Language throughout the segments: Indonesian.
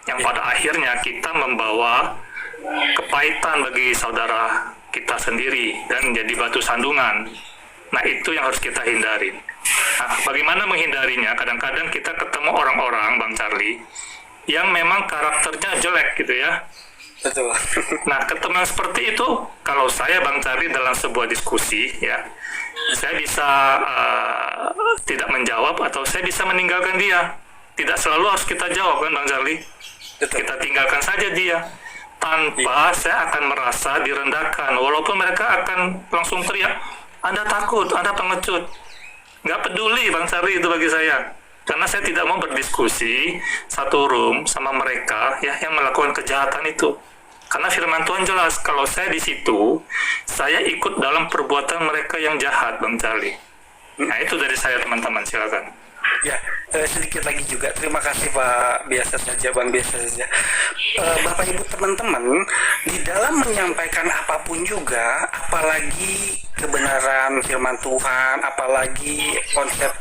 yang pada akhirnya kita membawa kepahitan bagi saudara kita sendiri dan menjadi batu sandungan. Nah, itu yang harus kita hindari. Nah, bagaimana menghindarinya? Kadang-kadang kita ketemu orang-orang, Bang Charlie, yang memang karakternya jelek gitu ya. Betul. Nah, ketemu yang seperti itu, kalau saya, Bang Charlie, dalam sebuah diskusi, ya, saya bisa tidak menjawab atau saya bisa meninggalkan dia. Tidak selalu harus kita jawab kan, Bang Charlie? Betul. Kita tinggalkan saja dia. Tanpa saya akan merasa direndahkan. Walaupun mereka akan langsung teriak, Anda takut, Anda pengecut. Nggak peduli, Bang Charlie, itu bagi saya. Karena saya tidak mau berdiskusi satu room sama mereka ya yang melakukan kejahatan itu. Karena firman Tuhan jelas, kalau saya di situ, saya ikut dalam perbuatan mereka yang jahat, Bang Charlie. Nah, itu dari saya, teman-teman, silakan. Ya, sedikit lagi juga. Terima kasih Pak. Biasa saja Bang, biasa saja. Bapak Ibu teman-teman, di dalam menyampaikan apapun juga, apalagi kebenaran firman Tuhan, apalagi konsep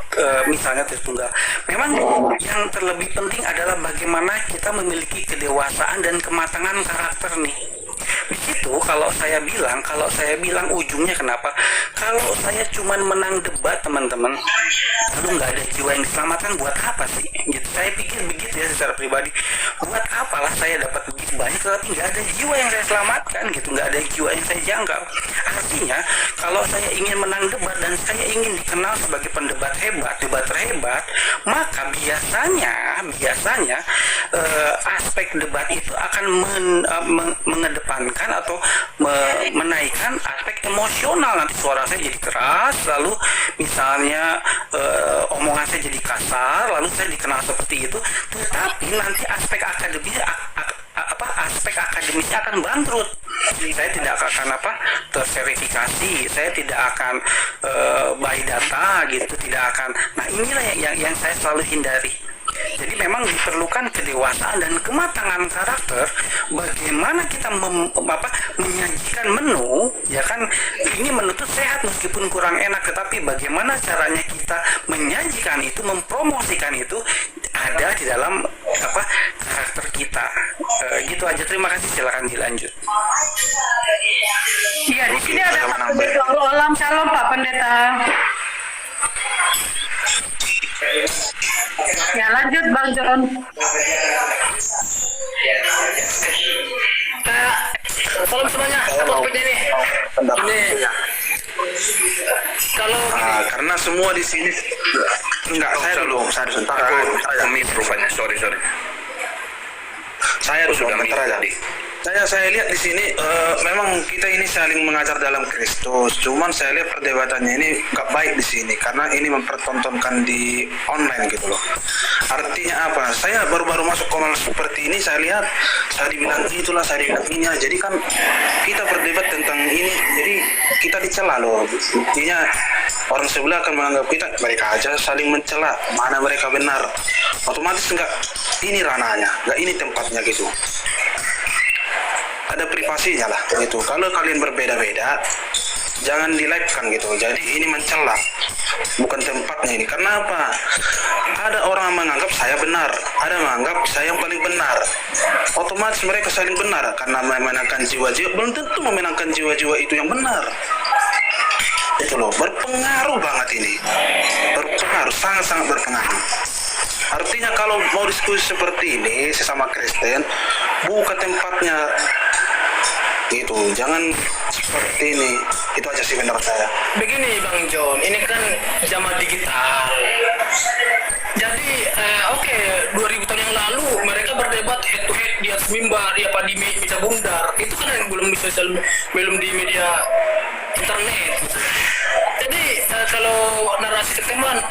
misalnya Tritunggal, memang yang terlebih penting adalah bagaimana kita memiliki kedewasaan dan kematangan karakter nih. Di situ kalau saya bilang ujungnya kenapa? Kalau saya cuma menang debat teman-teman, lalu nggak ada jiwa yang diselamatkan, buat apa sih? Gitu. Saya pikir begitu ya secara pribadi. Buat apalah saya dapat begitu banyak, tapi nggak ada jiwa yang saya selamatkan gitu, nggak ada jiwa yang saya jangkau. Artinya kalau saya ingin menang debat dan saya ingin dikenal sebagai pendebat hebat, debat terhebat, maka biasanya aspek debat itu akan mengedepankan atau menaikkan aspek emosional. Nanti suara saya jadi keras, lalu misalnya omongan saya jadi kasar, lalu saya dikenal seperti itu. Tetapi nanti aspek akademisnya akan bangkrut. Saya tidak akan terverifikasi, saya tidak akan by data gitu, tidak akan. Nah, inilah yang saya selalu hindari. Jadi memang diperlukan kedewasaan dan kematangan karakter. Bagaimana kita menyajikan menu, ya kan, ini menu itu sehat meskipun kurang enak, tetapi bagaimana caranya kita menyajikan itu, mempromosikan itu ada di dalam karakter kita. Gitu aja. Terima kasih. Silakan dilanjut. Iya, di sini ada Pak Pendeta Olam. Shalom Pak Pendeta. Ya, lanjut Bang John. Salam semuanya, topiknya ini. Kalau karena semua di sini enggak, saya dulu rupanya, sorry. saya sudah tadi. Saya lihat di sini memang kita ini saling mengajar dalam Kristus. Cuman saya lihat perdebatannya ini nggak baik di sini karena ini mempertontonkan di online gitu loh. Artinya apa? Saya baru-baru masuk komal seperti ini, saya lihat saya dibilang itulah, saya dibilang ini. Jadi kan kita berdebat tentang ini, jadi kita dicela loh. Buktinya orang sebelah akan menganggap mereka aja saling mencela, mana mereka benar. Otomatis enggak ini ranahnya, enggak ini tempatnya gitu. Ada privasinya lah gitu. Kalau kalian berbeda-beda, jangan di-like-kan gitu. Jadi ini mencela, bukan tempatnya ini. Karena apa? Ada orang yang menganggap saya benar, ada yang menganggap saya yang paling benar. Otomatis mereka saling benar karena memenangkan jiwa-jiwa. Belum tentu memenangkan jiwa-jiwa itu yang benar. Itu loh, berpengaruh banget ini. Berpengaruh, sangat-sangat berpengaruh. Artinya kalau mau diskusi seperti ini sesama Kristen, bukan tempatnya gitu, jangan seperti ini. Itu aja sih menurut saya. begini Bang John, ini kan zaman digital. Jadi 2000 tahun yang lalu mereka berdebat head to head di atas mimbar, di meja bundar. Itu kan yang belum di media internet. Jadi kalau narasi ketemuan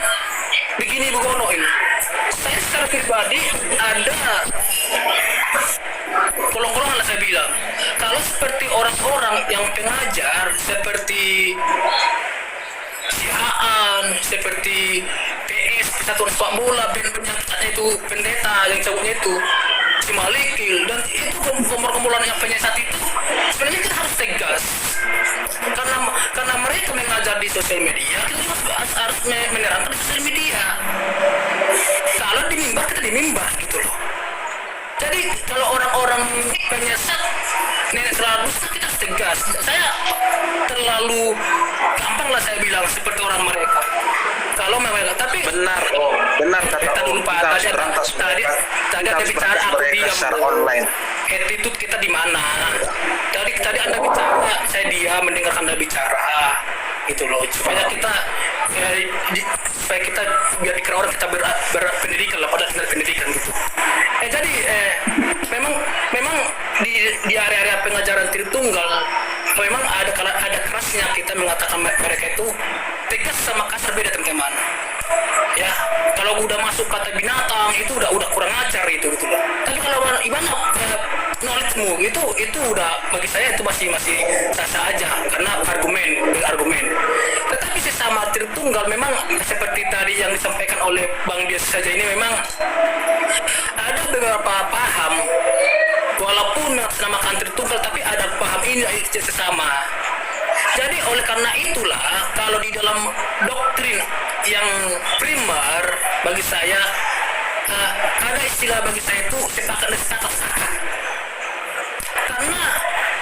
begini Bu Gono ini, saya secara pribadi ada kolong-kolongan lah saya bilang. Kalau seperti orang-orang yang pengajar seperti si Aan, seperti PS, Persatuan Sepak Bola, itu pendeta yang cabutnya itu si Malikil, dan itu kumpulan yang penyesat itu sebenarnya kita harus tegas karena mereka mengajar di sosial media, kita juga harus menerangkan di sosial media. Kalau di mimbar, kita di mimbar gitu loh. Jadi kalau orang-orang penyesat nenek selalu kita harus tegas. Saya terlalu gampang lah saya bilang seperti orang mereka. Kalau mereka, tapi benar kata kita Om, dulu Pak. kita harus Tadi berantas mereka. ada Kita harus bicara berantas aku mereka diam. secara bro. online. Attitude kita di mana? Tadi Anda bicara, saya diam mendengarkan Anda bicara. Gitu loh, supaya kita supaya kita biar dikira orang kita berpendidikan lah, pada pendidikan gitu. Jadi memang di area-area pengajaran Tritunggal memang ada kerasnya kita mengatakan mereka itu tegas sama kasar, beda teman-teman. Ya, kalau udah masuk kata binatang itu udah kurang ajar itu gitu loh. Tapi kalau ibadah knowledge-mu itu udah bagi saya itu masih sah-sah aja karena argumen. Tetapi sesama Tritunggal memang seperti tadi yang disampaikan oleh Bang biasa saja ini memang ada beberapa paham walaupun menamakan Tritunggal tapi ada paham ini sesama. Jadi oleh karena itulah kalau di dalam doktrin yang primer bagi saya ada istilah bagi saya itu sepakat. Karena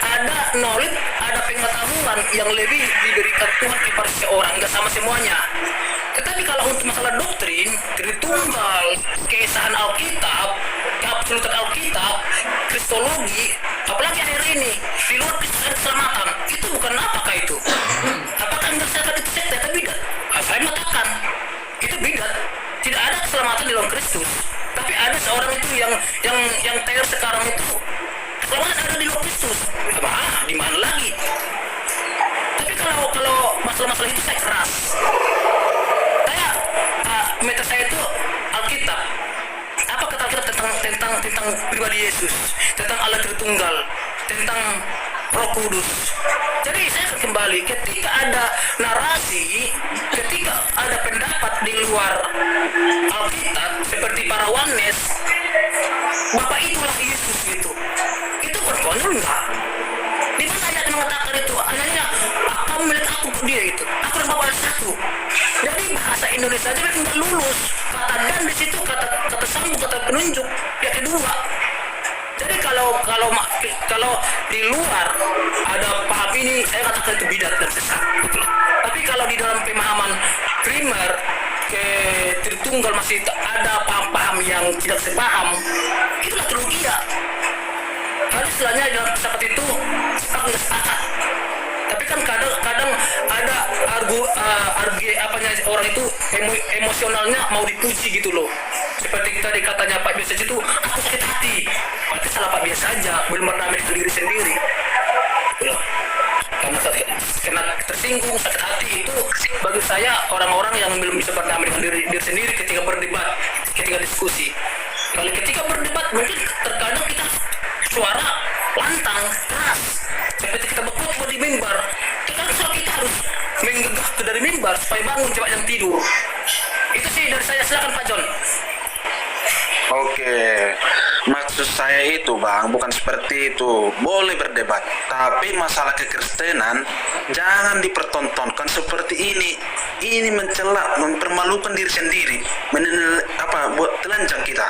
ada knowledge, ada pengetahuan yang lebih diberikan Tuhan kepada seseorang, nggak sama semuanya. Tetapi kalau untuk masalah doktrin, Tritunggal, keesaan Alkitab, keabsolutan Alkitab, Kristologi, apalagi akhir ini, di luar Kristus ada keselamatan, itu bukan apakah itu? Apakah Anda katakan itu sekte atau bidat? Saya mengatakan, itu bidat. Tidak ada keselamatan di luar Kristus. Tapi ada seorang itu yang teor sekarang itu, keselamatan ada di luar Kristus. Di mana lagi? Tapi kalau masalah-masalah itu saya keras. Meta saya itu Alkitab. Apa kata Alkitab tentang pribadi Yesus, tentang Allah Tritunggal, tentang Roh Kudus. Jadi saya akan kembali ketika ada narasi, ketika ada pendapat di luar Alkitab seperti para Oneness, Bapak itulah Yesus gitu. Itu berkonyol enggak? Di mana ayat mengatakan itu? Ayatnya kamu melihat aku dia itu. Aku dan Bapak satu. Jadi bahasa Indonesia aja nggak lulus. Kata dan di situ kata sambung, kata penunjuk yang kedua. Jadi kalau di luar ada paham ini, saya katakan itu bidat dan sesat. Tapi kalau di dalam pemahaman primer ke Tritunggal masih ada paham-paham yang tidak sepaham, itulah teologi ya. Kalau istilahnya dalam filsafat itu aku nggak sepakat. Tapi kan kadang ada orang itu emosionalnya mau dipuji gitu loh. Seperti tadi katanya Pak Biasa itu, aku sakit hati. Berarti salah Pak Biasa aja, belum berdamai dengan diri sendiri. Loh. Karena tersinggung, sakit hati itu bagi saya orang-orang yang belum bisa berdamai dengan diri sendiri ketika berdebat, ketika diskusi. Kalau ketika berdebat mungkin terkadang kita suara lantang, keras. Seperti kita berkhutbah di mimbar, terkadang kita harus menggegah dari mimbar supaya bangun cepat yang tidur. Itu sih dari saya, silakan Pak John. Oke, maksud saya itu Bang, bukan seperti itu. Boleh berdebat, tapi masalah kekristenan jangan dipertontonkan seperti ini. Ini mencela, mempermalukan diri sendiri, buat telanjang kita.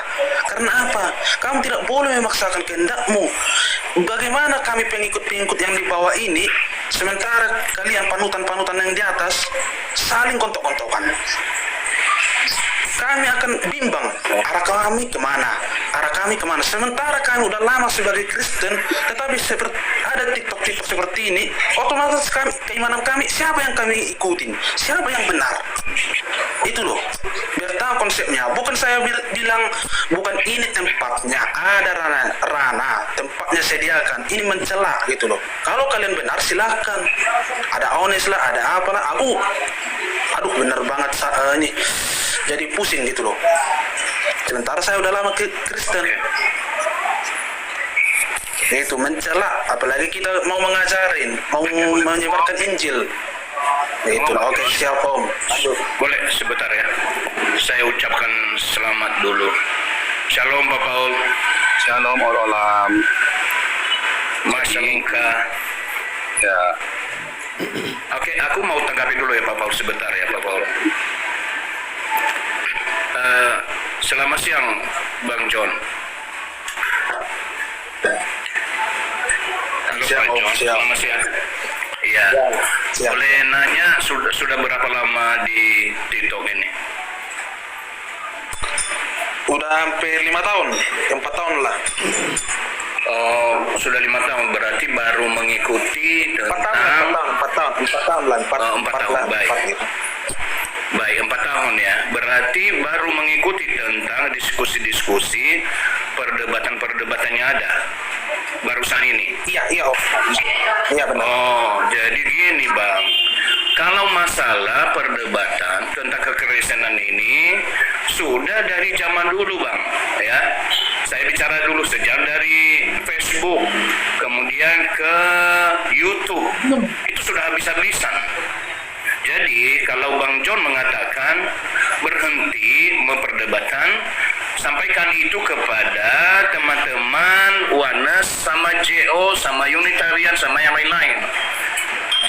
Karena apa? Kamu tidak boleh memaksakan kehendakmu. Bagaimana kami pengikut-pengikut yang di bawah ini, sementara kalian panutan-panutan yang di atas saling kontok-kontokan? Kami akan bimbang, arah kami kemana, sementara kami udah lama sebagai Kristen, tetapi ada TikTok seperti ini, otomatis keimanan kami, siapa yang kami ikutin, siapa yang benar, itu loh, biar tahu konsepnya. Bukan saya bilang, bukan ini tempatnya, ada ranah, tempatnya sediakan, ini mencela gitu loh. Kalau kalian benar silahkan, ada Oneness lah, ada apalah, aduh benar banget ini. Jadi pusing gitu loh. Sementara saya udah lama Kristen. Itu mencela, apalagi kita mau mengajarin, mau menyebarkan Injil. Itu loh. Oke, siap Om. Boleh sebentar ya. Saya ucapkan selamat dulu. Shalom Pak Paul. Shalom Olam. Mas Inka. Ya. Oke, aku mau tanggapi dulu ya Pak Paul sebentar ya Pak Paul. Selamat siang Bang John. Halo Siap, Pak Om, John, siap. selamat siang. Iya. Siap. Boleh nanya sudah berapa lama di TikTok ini? Udah hampir 5 tahun, 4 tahun lah. Oh, sudah 5 tahun. Berarti baru mengikuti 4 tahun, tentang 4 tahun lah. 4 Oh, 4 tahun, lah, baik. 4 gitu. Baik, 4 tahun ya. Berarti baru mengikuti tentang diskusi-diskusi perdebatan-perdebatan yang ada barusan ini. Iya, Om. Iya benar. Oh, jadi gini Bang. Kalau masalah perdebatan tentang kekristenan ini sudah dari zaman dulu Bang, ya. Saya bicara dulu sejak dari Facebook, kemudian ke YouTube. Itu sudah habis-habisan. Jadi kalau Bang John mengatakan berhenti memperdebatkan, sampaikan itu kepada teman-teman Oneness sama JO sama Unitarian sama yang lain-lain.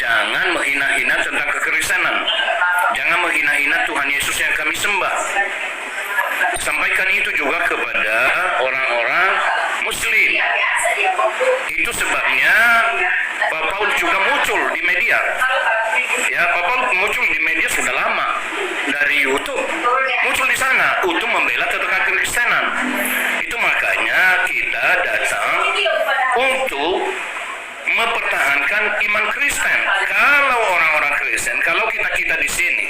Jangan menghina-hina tentang kekristenan. Jangan menghina-hina Tuhan Yesus yang kami sembah. Sampaikan itu juga kepada orang-orang Muslim. Itu sebabnya Pak Paul juga muncul di media. Ya, Pak Paul muncul di media sudah lama. Dari YouTube muncul di sana untuk membela tentang kekristenan. Itu makanya kita datang untuk mempertahankan iman Kristen. Kalau orang-orang Kristen, kalau kita di sini,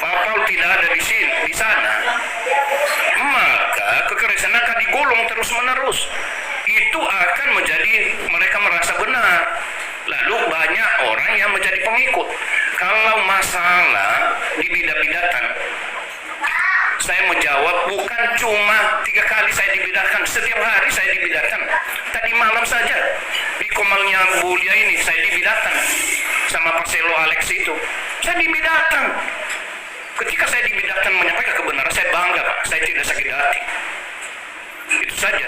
Pak Paul tidak ada di sini, di sana, maka kekristenan akan digulung terus-menerus. Itu akan menjadi mereka merasa benar. Lalu banyak orang yang menjadi pengikut. Kalau masalah di bidat-bidatan, saya menjawab bukan cuma 3 kali saya dibidatkan, setiap hari saya dibidatkan. Tadi malam saja di komalnya Bulia ini saya dibidatkan sama Pak Selo Alex itu. Saya dibidatkan. Ketika saya dibidatkan menyampaikan kebenaran, saya bangga Pak, saya tidak sakit hati. Itu saja.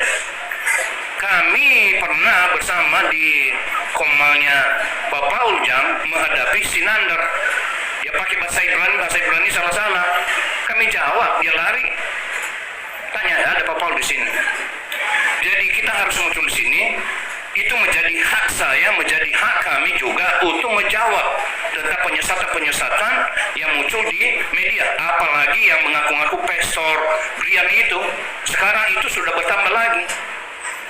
Kami pernah bersama di komalnya Pak Paul Jam menghadapi Sinander. Dia pakai bahasa Ibrani salah-salah. Kami jawab, dia lari. Tanya, ada Pak Paul di sini. Jadi kita harus muncul di sini. Itu menjadi hak saya, menjadi hak kami juga untuk menjawab tentang penyesatan-penyesatan yang muncul di media. Apalagi yang mengaku-ngaku Pastor Brian itu, sekarang itu sudah bertambah lagi.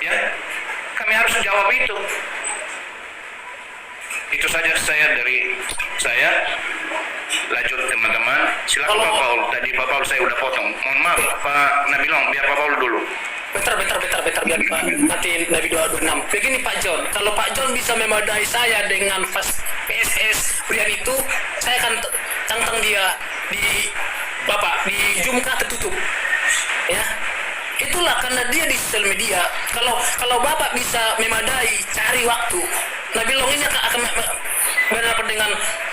Ya, kami harus menjawab itu. Itu saja dari saya. Lanjut teman-teman. Silakan Pak Paul. Tadi Pak Paul saya udah potong. Mohon maaf Pak Nabilong, biar Pak Paul dulu. Bentar, biar Pak, nanti Nabi 226. Begini Pak John, kalau Pak John bisa memadai saya dengan PSS Brian itu, saya akan tantang dia di di Jumka tertutup. Ya, itulah karena dia di sosial media. Kalau Bapak bisa memadai, cari waktu. Nabilong ini akan berhadapan dengan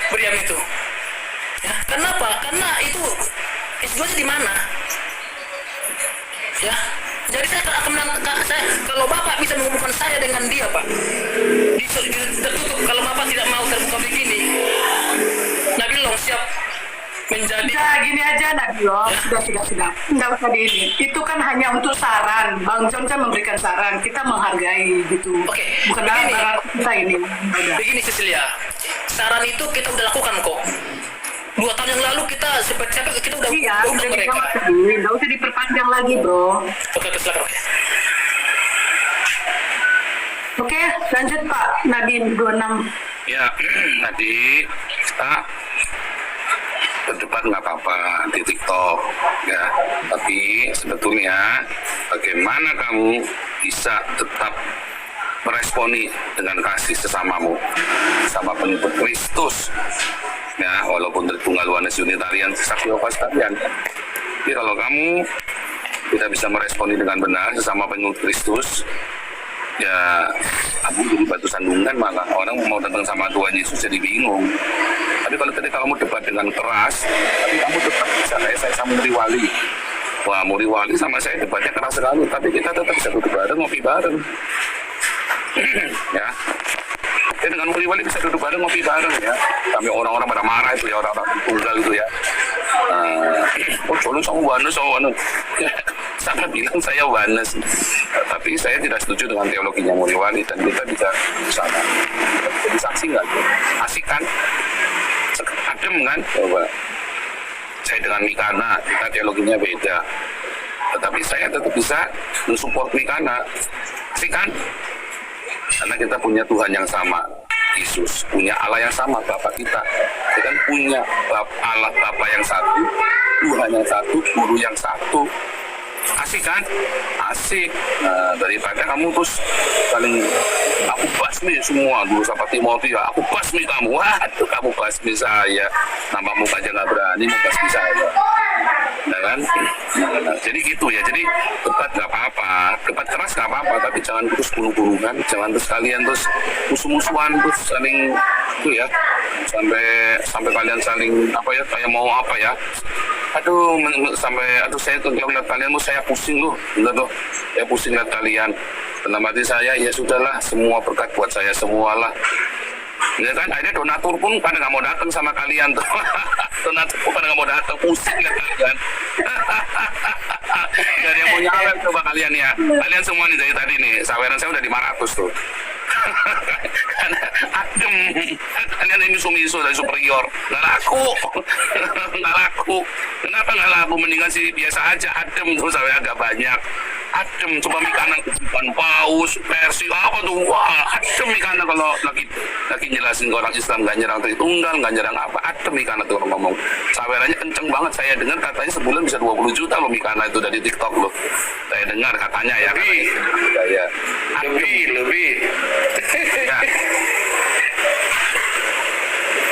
Brian itu. Ya, kenapa? Karena itu S2-nya di mana? Ya, jadi saya akan menantang saya. Kalau Bapak bisa menghubungkan saya dengan dia, Pak, tertutup. Kalau Bapak tidak mau terbuka begini, Nabilong siap menjadi. Udah gini aja Nadio, sudah. Nggak usah di ini. Itu kan hanya untuk saran. Bang John kan memberikan saran. Kita menghargai gitu. Oke, Bukan begini. barang kita ini. Udah. Begini Cecilia, saran itu kita udah lakukan kok. 2 tahun yang lalu kita seperti kita udah Iya, undang udah mereka. nggak usah diperpanjang lagi, bro. Oke, silakan. Oke, lanjut Pak Nadim 26. Ya, tadi kita berdebat nggak apa-apa di TikTok, ya. Tapi sebetulnya bagaimana kamu bisa tetap meresponi dengan kasih sesamamu, sama pengikut Kristus, ya, walaupun dari Tunggal Oneness Unitarian Saksi Yehova sekalian. Jadi kalau kamu tidak bisa meresponi dengan benar sesama pengikut Kristus, ya kamu jadi batu sandungan, malah orang mau datang sama Tuhan Yesus jadi bingung. Tapi kalau ketika kamu debat dengan keras, tapi kamu tetap bisa kayak saya sama Muri Wali. Wah, Muri Wali sama saya debatnya keras sekali, tapi kita tetap bisa duduk bareng, ngopi bareng. Ya, dengan Muri Wali bisa duduk bareng, ngopi bareng, ya. Kami orang-orang pada marah itu ya, orang-orang tunggal itu ya. Oh, Jolong sama Oneness. Saya bilang saya Oneness. Tapi Tetapi saya tidak setuju dengan teologinya Muriwali dan kita bisa sana. Jadi saksi nggak? Asik kan? Adem kan? Coba. Saya dengan Mikana, kita teologinya beda. Tetapi saya tetap bisa mensupport Mikana. Asik kan? Karena kita punya Tuhan yang sama, Yesus, punya Allah yang sama, Bapa kita. Kita kan punya Allah Bapa yang satu, Tuhan yang satu, Guru yang satu. Asik kan? Asik. Nah, daripada kamu terus saling aku basmi semua dulu sama Timothy, aku basmi kamu. Waduh, kamu basmi saya. Nampak muka aja nggak berani mau basmi saya. Nah, kan? Nah, jadi gitu ya. Jadi debat nggak apa-apa, debat keras nggak apa-apa, tapi jangan terus bunuh-bunuhan, jangan terus kalian terus musuh-musuhan terus saling itu ya. Sampai kalian saling apa ya, kayak mau apa ya. Aduh, saya tuh lihat kalian saya pusing loh, enggak tuh, saya pusing lihat kalian. Dalam hati saya, ya sudahlah, semua berkat buat saya semualah. Ya kan, akhirnya donatur pun pada nggak mau datang sama kalian tuh. Donatur pun pada nggak mau datang, pusing lihat kalian. Gak ada yang mau nyawer coba kalian ya. Kalian semua nih dari tadi nih, saweran saya udah 500 tuh. Karena adem, kalian ini miso dari superior, nggak laku. Kenapa nggak laku? Mendingan sih biasa aja, adem tuh sampai agak banyak. Adem, coba Mikana bukan paus, versi apa tuh, wah adem Mikana kalau lagi jelasin ke orang Islam nggak nyerang Tritunggal, nggak nyerang apa, adem Mikana tuh orang ngomong. Sawerannya kenceng banget, saya dengar katanya sebulan bisa 20 juta loh Mikana itu dari TikTok loh. Saya dengar katanya ya. Lebih. Ya.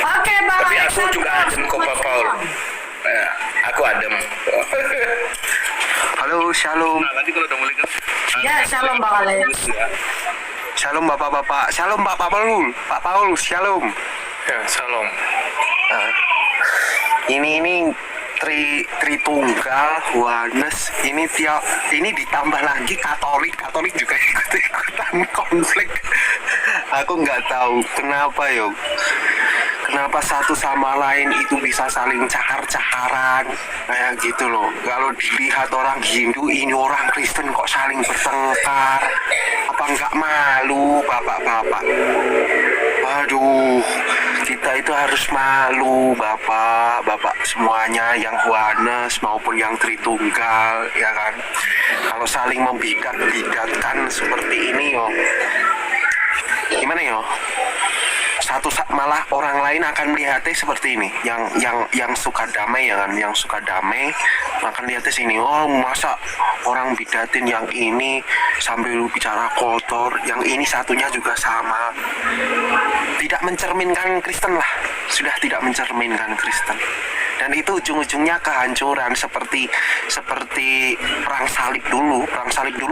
Oke, Bang Tapi Alex, aku juga adem kok Pak Paul. Aku adem. Halo, shalom. Nah, nanti kalau udah mulai Ya, shalom Bang Alex. Shalom Bapak-bapak. Shalom Pak Paul. Pak Paul, shalom. Ya, salam. Ini Tritunggal, Yohanes, ini ditambah lagi Katolik juga ikut-ikutan konflik. Aku nggak tahu kenapa kenapa satu sama lain itu bisa saling cakar-cakaran kayak gitu loh. Kalau dilihat orang Hindu, ini orang Kristen kok saling bertengkar, apa nggak malu bapak-bapak? Aduh, kita itu harus malu bapak semuanya, yang Yohanes maupun yang Tritunggal, ya kan? Kalau saling membidat-bidatkan seperti ini gimana malah orang lain akan melihatnya seperti ini, yang suka damai, ya kan, yang suka damai akan lihatnya sini, masa orang bidatin yang ini sambil bicara kotor, yang ini satunya juga sama, tidak mencerminkan Kristen lah, sudah tidak mencerminkan Kristen. Dan itu ujung-ujungnya kehancuran, seperti perang salib dulu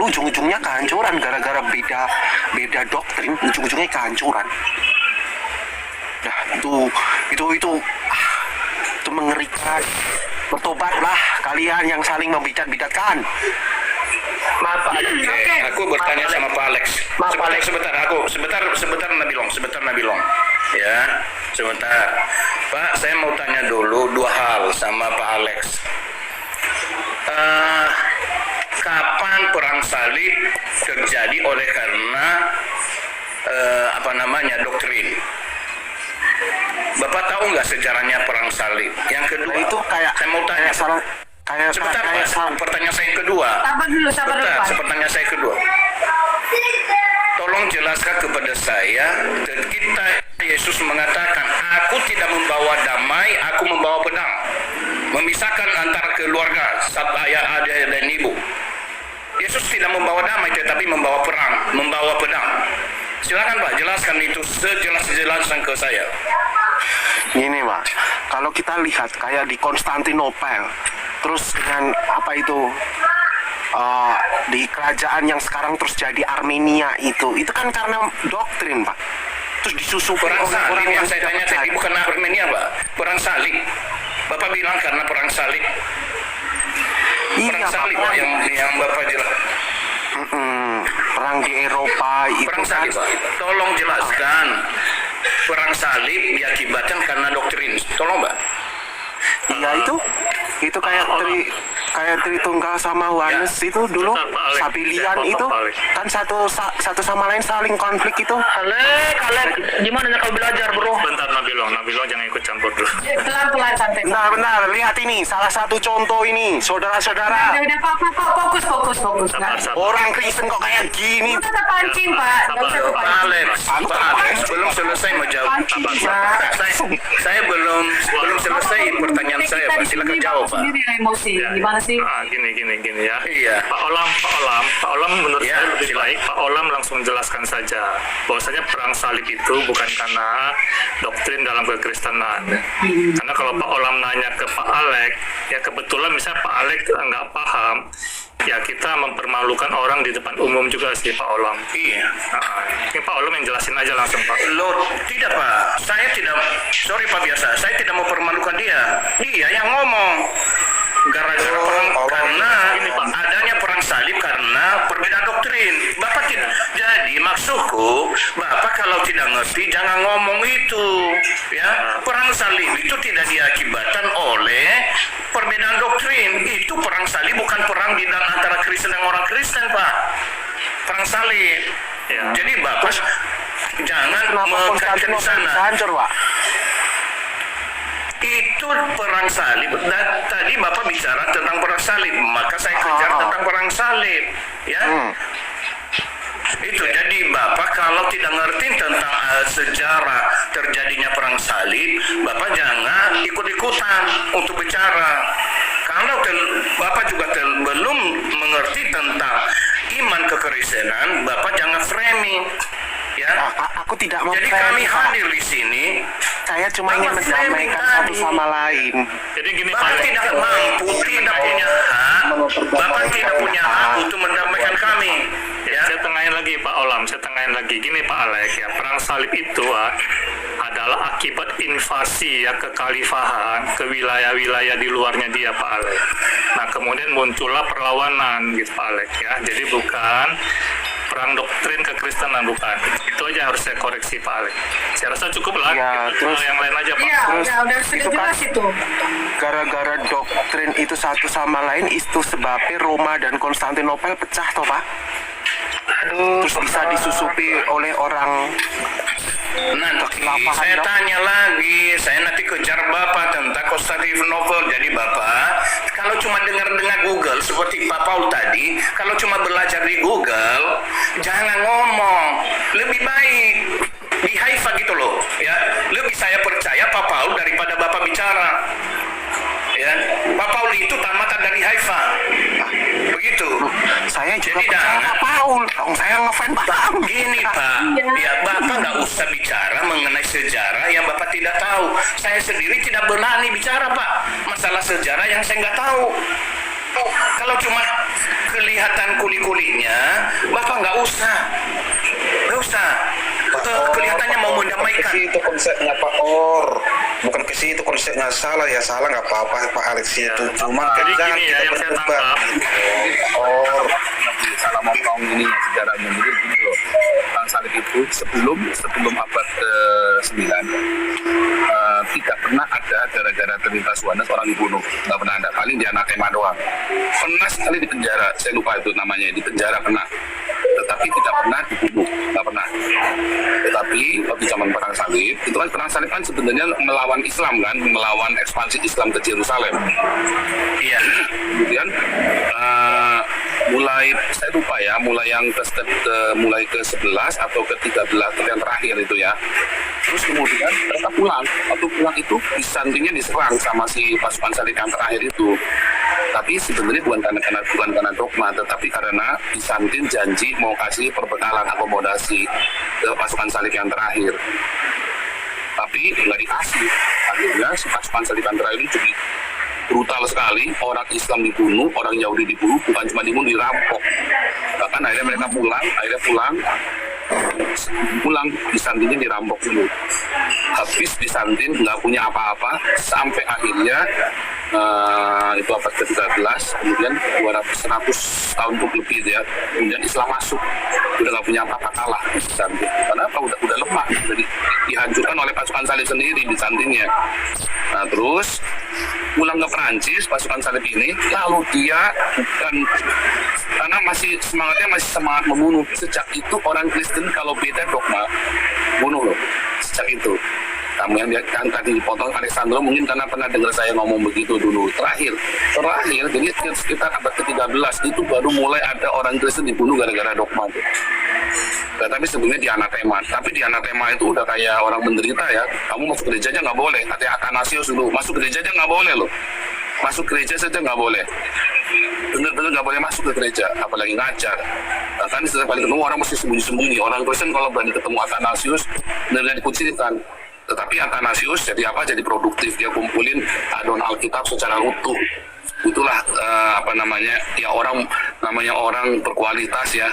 ujung-ujungnya kehancuran gara-gara beda doktrin, ujung-ujungnya kehancuran. Nah, itu mengerikan. Bertobatlah kalian yang saling membidat-bidatkan. Maaf Pak Alex. Aku bertanya sama Pak Alex. Sebentar Nabilong. Ya, sebentar. Pak, saya mau tanya dulu 2 hal sama Pak Alex. Kapan perang salib terjadi oleh karena doktrin? Bapak tahu nggak sejarahnya perang salib? Yang kedua, Nah, itu kayak saya mau tanya. Sebentar, pertanyaan saya yang kedua. Sabar dulu, Pak. Pertanyaan saya kedua. Tolong jelaskan kepada saya, kita Yesus mengatakan, aku tidak membawa damai, aku membawa pedang. Memisahkan antara keluarga, ayah, adik, dan ibu. Yesus tidak membawa damai, tetapi membawa perang, membawa pedang. Silakan Pak, jelaskan itu sejelas-jelasnya ke saya. Gini Pak, kalau kita lihat kayak di Konstantinopel, terus dengan di kerajaan yang sekarang terus jadi Armenia, itu kan karena doktrin Pak. Terus disusupi Perang salib orang-orang yang saya tanya tadi bukan Armenia Pak, perang salib. Bapak bilang karena perang salib. Perang salib Pak, yang Bapak jelas. Perang di Eropa itu Perang salib Pak, tolong jelaskan. Perang salib diakibatkan karena doktrin. Tolong Pak. Iya, itu kayak kayak Tritunggal sama Yohanes itu dulu Bentar, Pak Alek. Sabilian Ya, itu Pak Alek. kan satu sama lain saling konflik itu. Alek, gimana kau belajar bro? Bentar Nabilo jangan ikut campur dulu. Pelan-pelan santai. Benar, lihat ini salah satu contoh ini, saudara-saudara. Udah, Pak, fokus. Nah, Sabar. Orang Kristen kok kayak gini. kita tak pancing, Pak. Nggak usah Sabar. kepancing. Pak Alex, belum selesai menjawab. Saya belum selesai pertanyaan saya, Pak. Silakan jawab, Pak. Sendiri yang emosi. Gimana sih? Gini ya. Iya. Pak Olam menurut Ya, saya lebih silakan. baik Pak Olam langsung jelaskan saja bahwasanya perang salib itu bukan karena doktrin dalam kekristenan. Karena kalau Pak Olam nanya ke Pak Alek, ya kebetulan misalnya Pak Alek nggak paham, ya kita mempermalukan orang di depan umum juga sih Pak Olam. Iya. Ini Pak Olam yang jelasin aja langsung Pak. Loh, tidak Pak. Sorry Pak Biasa, saya tidak mau permalukan dia. Dia yang ngomong. Gara-gara karena adanya perang salib karena perbedaan doktrin. Bapak tidak. Jadi maksudku, Bapak kalau tidak ngerti jangan ngomong itu. Ya, perang salib itu tidak diakibatkan oleh perbedaan doktrin. Itu perang salib bukan perang di antara Kristen dan orang Kristen, Pak. Perang salib. Ya. Jadi Bapak jangan Kenapa mengkaitkan di sana. hancur, Pak? Itu perang salib. Dan tadi Bapak bicara tentang perang salib, maka saya kejar tentang perang salib, ya. Itu jadi Bapak kalau tidak ngerti tentang sejarah terjadinya perang salib, Bapak jangan ikut-ikutan untuk bicara. Kalau Bapak juga belum mengerti tentang iman kekristenan, Bapak jangan framing, ya. Aku tidak mau. Jadi kami hadir di sini. Saya cuma ingin mendamaikan satu sama lain. Jadi gini Pak Bapak Alek. tidak mampu, tidak punya hak. Bapak tidak punya hak untuk mendamaikan kami. Ya. Saya tengahin lagi Pak Olam, Gini Pak Alek, ya perang salib itu adalah akibat invasi ya ke khalifahan, ke wilayah-wilayah di luarnya dia Pak Alek. Nah kemudian muncullah perlawanan gitu Pak Alek ya. Jadi bukan perang doktrin kekristenan, bukan. Itu aja harus saya koreksi Pak Alek. Saya rasa cukup lah. Ya, terus yang lain aja Pak. Iya, Terus, udah sudah itu kan- jelas itu. Gara-gara doktrin itu satu sama lain, itu sebabnya Roma dan Konstantinopel pecah toh Pak? Terus bisa disusupi oleh orang. Nanti saya tanya lagi, saya nanti kejar Bapak tentang Konstantinopel. Jadi Bapak, kalau cuma dengar-dengar Google seperti Pak Paul tadi, kalau cuma belajar di Google, jangan ngomong. Lebih baik di Haifa gitu loh, ya. Lebih saya percaya Pak Paul daripada Bapak bicara. Ya, Pak Paul itu tamatan dari Haifa. Begitu. Saya juga Jadi percaya jangan. Pak Paul. Dong saya ngefans Pak Paul. Gini Pak, ya Bapak nggak usah bicara mengenai sejarah yang Bapak tidak tahu. Saya sendiri tidak berani bicara Pak, masalah sejarah yang saya nggak tahu. Kalau cuma kelihatan kuli-kulinya, Bapak nggak usah. Kelihatannya mau mendamaikan. Ke situ konsepnya Pak Or, bukan ke situ konsepnya. Salah nggak apa-apa Pak Alex itu. Cuman Jadi jangan gini ya, kita yang saya berdebat. tangkap. Oh, salah motong ini sejarahnya. Jadi gini loh, perang salib itu sebelum abad ke-9 tidak pernah ada gara-gara terlintas Yohanes orang dibunuh. Nggak pernah ada. Paling di anak Ema doang. Pernah sekali di penjara, saya lupa itu namanya, di penjara pernah. Tetapi tidak pernah dibunuh, nggak pernah. Tetapi waktu zaman perang salib, itu kan perang salib kan sebenarnya melawan Islam kan, melawan ekspansi Islam ke Yerusalem. Iya. Kemudian mulai saya lupa ya, mulai ke 11 atau ke 13 yang terakhir itu ya. Terus kemudian mereka pulang. Waktu pulang itu Bizantinya diserang sama si pasukan salib yang terakhir itu. Tapi sebenarnya bukan karena dogma, tetapi karena Bizantin janji mau kasih perbekalan akomodasi ke pasukan salib yang terakhir. Tapi nggak dikasih. Akhirnya si pasukan salib yang terakhir itu jadi brutal sekali, orang Islam dibunuh, orang Yahudi dibunuh, bukan cuma dibunuh, dirampok. Bahkan akhirnya mereka pulang, Bizantinnya dirampok dulu. Habis Bizantin nggak punya apa-apa, sampai akhirnya itu abad ke-13, kemudian 100 tahun lebih itu ya, kemudian Islam masuk, udah nggak punya apa-apa, kalah Bizantin. Karena apa? Udah lemah, jadi dihancurkan oleh pasukan salib sendiri Bizantinnya. Nah terus pulang ke Prancis pasukan salib ini, lalu dia bukan karena semangatnya masih semangat membunuh. Sejak itu orang Kristen kalau beda dogma bunuh loh. Sejak itu kamu yang tadi dipotong Alessandro mungkin karena pernah dengar saya ngomong begitu dulu. Terakhir jadi sekitar abad ke-13 itu baru mulai ada orang Kristen dibunuh gara-gara dogma itu. Nah, tapi sebenarnya di anatema. Tapi di anatema itu udah kayak orang menderita ya. Kamu masuk gereja aja nggak boleh. Katanya Athanasius dulu masuk gereja aja nggak boleh loh. Masuk gereja saja nggak boleh. Bener-bener nggak boleh masuk ke gereja, apalagi ngajar. Bahkan setiap kali ketemu orang mesti sembunyi-sembunyi. Orang Kristen kalau berani ketemu Athanasius, benar-benar dikucilkan. Tetapi Athanasius jadi apa? Jadi produktif. Dia kumpulin adonan Alkitab secara utuh. Itulah orang berkualitas ya.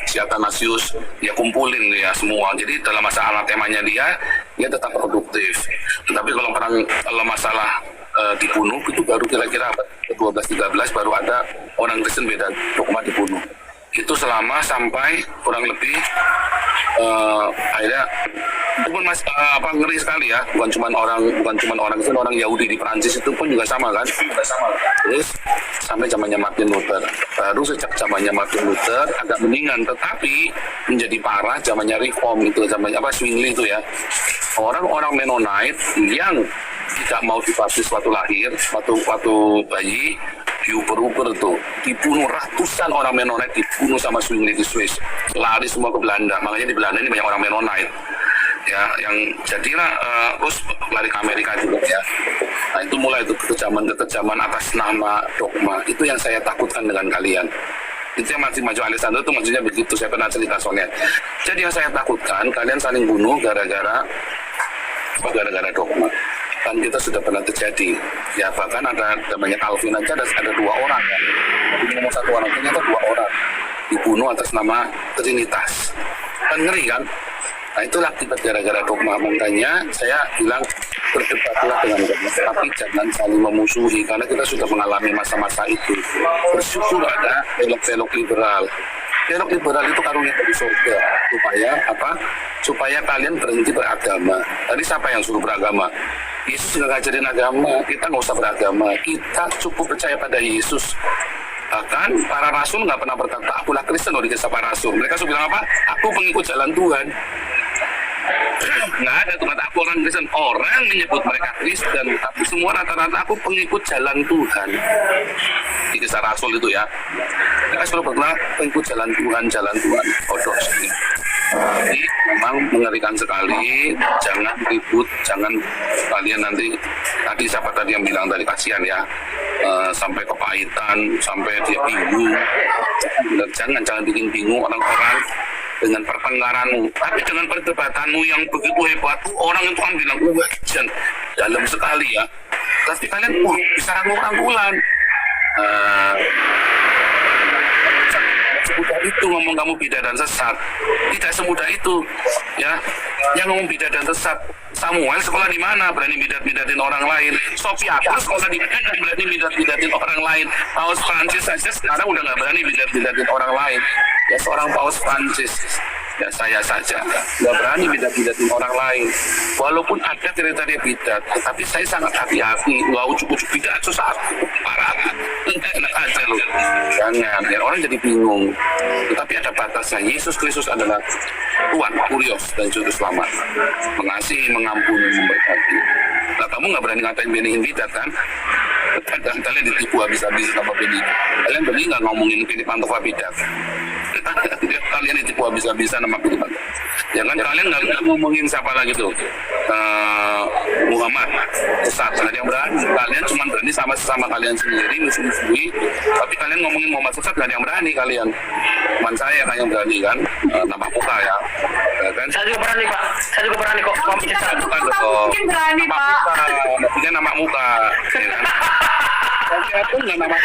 Si Athanasius dia kumpulin ya semua. Jadi dalam masalah temanya dia tetap produktif. Tetapi kalau masalah dibunuh itu baru kira-kira abad ke-12-13 baru ada orang Kristen beda dogma dibunuh. Itu selama sampai kurang lebih akhirnya itu pun ngeri sekali ya, bukan cuma orang Kristen, orang Yahudi di Prancis itu pun juga sama kan. Terus sampai zamannya Martin Luther. Baru sejak zamannya Martin Luther agak mendingan, tetapi menjadi parah zamannya Reform itu, zamannya Zwingli itu ya. Orang-orang Mennonite yang tidak mau dibaptis waktu lahir, waktu bayi, diuber-uber tuh, dibunuh ratusan orang Mennonite, dibunuh sama Zwingli di Swiss, lari semua ke Belanda. Makanya di Belanda ini banyak orang Mennonite ya, yang jadilah terus lari ke Amerika juga ya. Nah itu mulai itu kekejaman atas nama dogma. Itu yang saya takutkan dengan kalian. Itu yang masih maju Alessandro itu maksudnya begitu. Saya pernah cerita soalnya. Jadi yang saya takutkan kalian saling bunuh gara-gara dogma. Dan kita sudah pernah terjadi ya, bahkan ada namanya Calvin aja ada 2 orang ya, nomor 1 orang ternyata 2 orang dibunuh atas nama Trinitas. Kan ngeri kan? Nah itulah akibat gara-gara dogma. Makanya saya bilang berdebatlah dengan dogma, tapi jangan saling memusuhi karena kita sudah mengalami masa-masa itu. Bersyukur ada teolog liberal. Teolog liberal itu karunia dari surga supaya kalian berhenti beragama. Tadi siapa yang suruh beragama? Yesus nggak ngajarin agama, kita nggak usah beragama, kita cukup percaya pada Yesus. Bahkan para rasul nggak pernah berkata, akulah Kristen loh di kisah para rasul. Mereka sudah bilang apa? Aku pengikut jalan Tuhan. Nggak ada tuh kata aku orang Kristen. Orang menyebut mereka Kristen, tapi semua rata-rata aku pengikut jalan Tuhan. Di kisah rasul itu ya. Mereka selalu berkata pengikut jalan Tuhan. Bodoh sekali. Jadi memang mengerikan sekali. Jangan ribut, jangan kalian nanti tadi siapa tadi yang bilang tadi kasihan ya, sampai kepahitan, sampai dia bingung. Jangan bikin bingung orang-orang dengan pertengkaranmu, tapi dengan perdebatanmu yang begitu hebat. Orang itu kan bilang wajan dalam sekali ya, tapi kalian bisa rangkul-rangkulan. Semudah itu ngomong kamu bidah dan sesat. Tidak semudah itu ya. Yang ngomong bidah dan sesat, Samuel sekolah di mana berani bidat-bidatin orang lain? Sofiatus sekolah di mana berani bidat-bidatin orang lain? Paus Prancis saja sekarang udah nggak berani bidat-bidatin orang lain. Ya seorang Paus Prancis, ya saya saja nggak berani bidat-bidatin orang lain. Walaupun ada kriteria bidat, tapi saya sangat hati-hati. Nggak ujuk-ujuk bidat susah parah. Enak aja loh. Jangan, ya orang jadi bingung. Tetapi ada batasnya. Yesus Kristus adalah Tuhan, Kurios dan Juru Selamat, mengasihi, mengampuni, memberkati. Nah kamu nggak berani ngatain Benny bidat kan? Kalian ditipu habis-habis sama Benny. Kalian berani nggak ngomongin Philip Mantova bidat? Kalian ditipu habis-habisan sama Philip Mantova. Jangan kalian nggak ngomongin siapa lagi tuh, Muhammad sesat. Ada yang berani. Kalian cuma berani sama sesama kalian sendiri musuh-musuhi. Tapi kalian ngomongin Muhammad sesat nggak ada yang berani kalian. Cuman saya kan yang berani kan, nama muka ya. Kan? Saya juga berani Pak. Saya juga berani kok. Mungkin berani Pak. Maksudnya nama muka. Ya kan? Saya pun nggak nama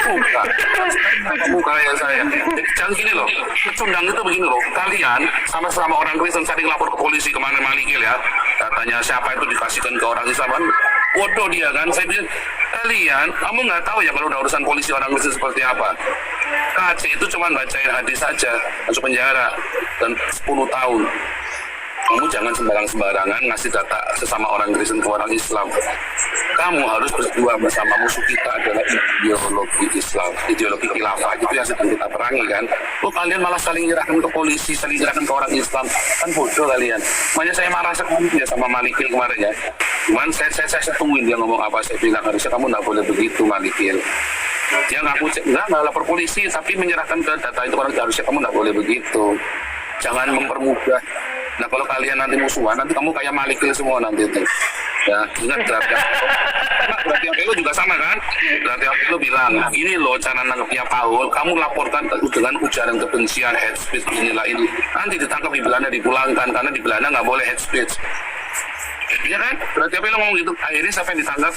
muka ya saya. Jadi jangan gini loh. Pecundang itu begini loh. Kalian sama-sama orang Kristen sering lapor ke polisi kemana Malikil ya. Katanya siapa itu dikasihkan ke orang Islam kan. Bodoh dia kan. Saya bilang kalian, kamu nggak tahu ya kalau udah urusan polisi orang Kristen seperti apa. KC itu cuma bacain hadis saja masuk penjara dan 10 tahun. Kamu jangan sembarangan ngasih data sesama orang Kristen ke orang Islam. Kamu harus berjuang bersama musuh kita adalah ideologi Islam, ideologi khilafah. Itu yang sedang kita perangi kan. Oh, kalian malah saling nyerahkan ke polisi, saling nyerahkan ke orang Islam. Kan bodoh kalian. Makanya saya marah sekali ya sama Malikil kemarin ya. Cuman saya tungguin dia ngomong apa. Saya bilang harusnya kamu nggak boleh begitu, Malikil. Dia ngaku nggak lapor polisi, tapi menyerahkan ke data itu orang, harusnya kamu nggak boleh begitu. Jangan mempermudah. Nah, kalau kalian nanti musuhan, nanti kamu kayak Malikil semua nanti itu. Ya, ingat berarti Apelo juga sama kan? Berarti Apelo bilang, ini loh cara nangkepnya Paul, kamu laporkan dengan ujaran kebencian, hate speech, inilah ini. Nanti ditangkap di Belanda, dipulangkan, karena di Belanda nggak boleh hate speech. Iya kan? Berarti Apelo ngomong gitu. Akhirnya siapa yang ditangkap?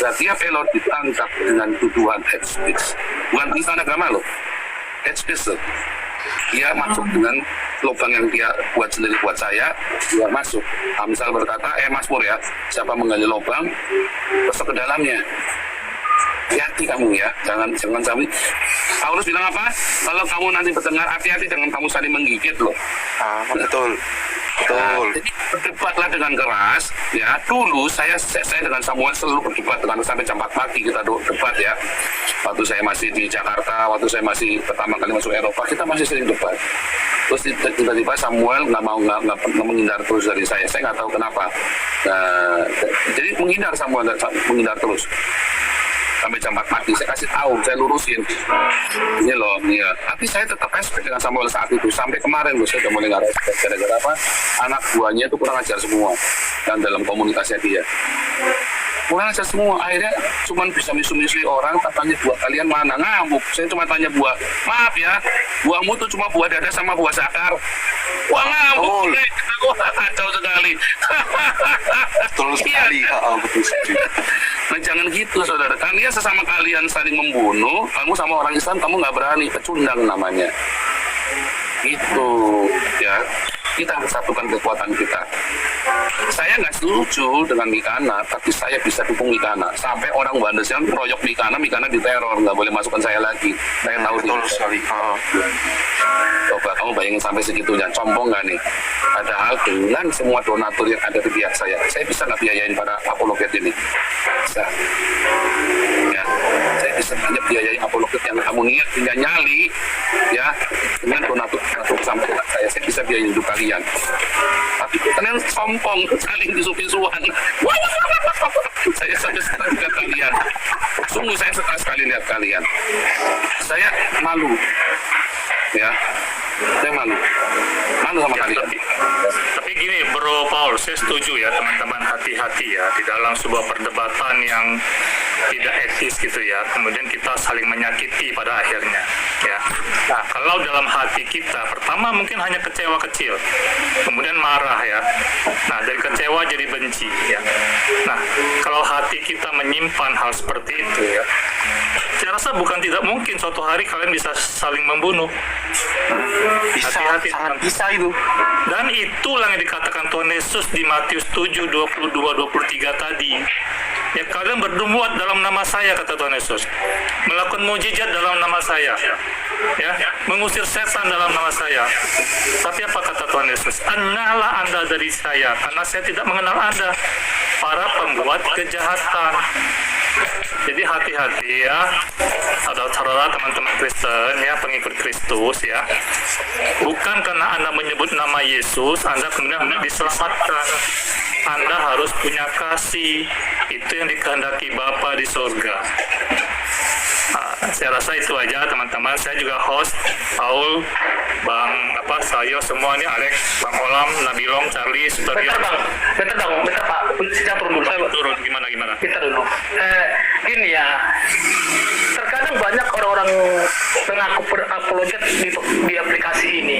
Berarti Apelo ditangkap dengan tuduhan hate speech. Bukan penistaan agama loh. Hate speech loh. Dia masuk dengan lubang yang dia buat sendiri buat saya, dia masuk. Misal berkata, Mas Pur ya, siapa menggali lubang, masuk ke dalamnya. Hati-hati kamu ya, jangan sampai. Paulus bilang apa? Kalau kamu nanti berdengar, hati-hati jangan kamu saling menggigit loh. Betul. Jadi berdebatlah dengan keras ya. Dulu saya dengan Samuel selalu berdebat dengan sampai jam 4 pagi kita debat ya. Waktu saya masih di Jakarta, waktu saya masih pertama kali masuk Eropa, kita masih sering debat. Terus tiba-tiba Samuel nggak menghindar terus dari saya nggak tahu kenapa. Jadi menghindar Samuel, menghindar terus. Sampai jam 4 pagi, saya kasih tahu, saya lurusin. Ini loh, ya. Tapi saya tetap respect dengan Samuel saat itu. Sampai kemarin loh, saya udah mulai nggak respect. Gara-gara apa? Anak buahnya itu kurang ajar semua. Dan dalam komunitasnya dia. Kurang ajar semua. Akhirnya cuma bisa misu-misui orang, katanya buah kalian mana? Ngamuk. Saya cuma tanya buah. Maaf ya, buahmu tuh cuma buah dada sama buah sakar. Wah ngamuk. Wah kacau sekali. Betul sekali. Betul sekali. Nah jangan gitu saudara, kalian sesama kalian saling membunuh, kamu sama orang Islam kamu nggak berani, pecundang namanya. Itu ya, kita harus satukan kekuatan kita. Saya nggak setuju dengan Mikana, tapi saya bisa dukung Mikana. Sampai orang Bandes yang proyok Mikana diteror, nggak boleh masukkan saya lagi. Saya tahu betul sekali. Coba kamu bayangin sampai segitunya, sombong nggak nih? Padahal dengan semua donatur yang ada di pihak saya bisa nggak biayain para apologet ini? Bisa. Ya, saya bisa hanya biayain apologet yang kamu niat punya nyali, ya, dengan donatur sampai saya bisa biayain hidup kalian. Tapi kalian sombong, saling disu-pisuan. Saya sampai sekarang lihat kalian. Sungguh saya sekarang sekali lihat kalian. Saya malu. Ya, saya malu sama kalian. Tapi gini Bro Paul, saya setuju ya teman-teman, hati-hati ya di dalam sebuah perdebatan yang tidak etis gitu ya, kemudian kita saling menyakiti pada akhirnya ya. Nah kalau dalam hati kita pertama mungkin hanya kecewa kecil, kemudian marah ya, nah dari kecewa jadi benci ya. Nah kalau hati kita menyimpan hal seperti itu ya, saya rasa bukan tidak mungkin suatu hari kalian bisa saling membunuh. Bisa, hati-hati, sangat bisa itu. dan itulah yang dikatakan Tuhan Yesus di Matius 7, 22, 23 tadi. Ya, kalian berbuat dalam nama saya, kata Tuhan Yesus. Melakukan mujizat dalam nama saya. Ya, mengusir setan dalam nama saya. Tapi apa kata Tuhan Yesus? Enyahlah Anda dari saya, karena saya tidak mengenal Anda, para pembuat kejahatan. Jadi hati-hati ya, saudara-saudara, teman-teman Kristen ya, pengikut Kristus ya. Bukan karena Anda menyebut nama Yesus, Anda kemudian diselamatkan. Anda harus punya kasih. Itu yang dikehendaki Bapa di surga. Nah, saya rasa itu aja teman-teman. Saya juga host, Paul, Bang Sayo, semua ini, Alex, Bang Olam, Nabilong, Charlie, Sutaryo. Bentar Pak, saya turun dulu. Saya Turun gimana? Bentar dulu. Gini ya, terkadang banyak orang-orang mengaku berapologet di aplikasi ini,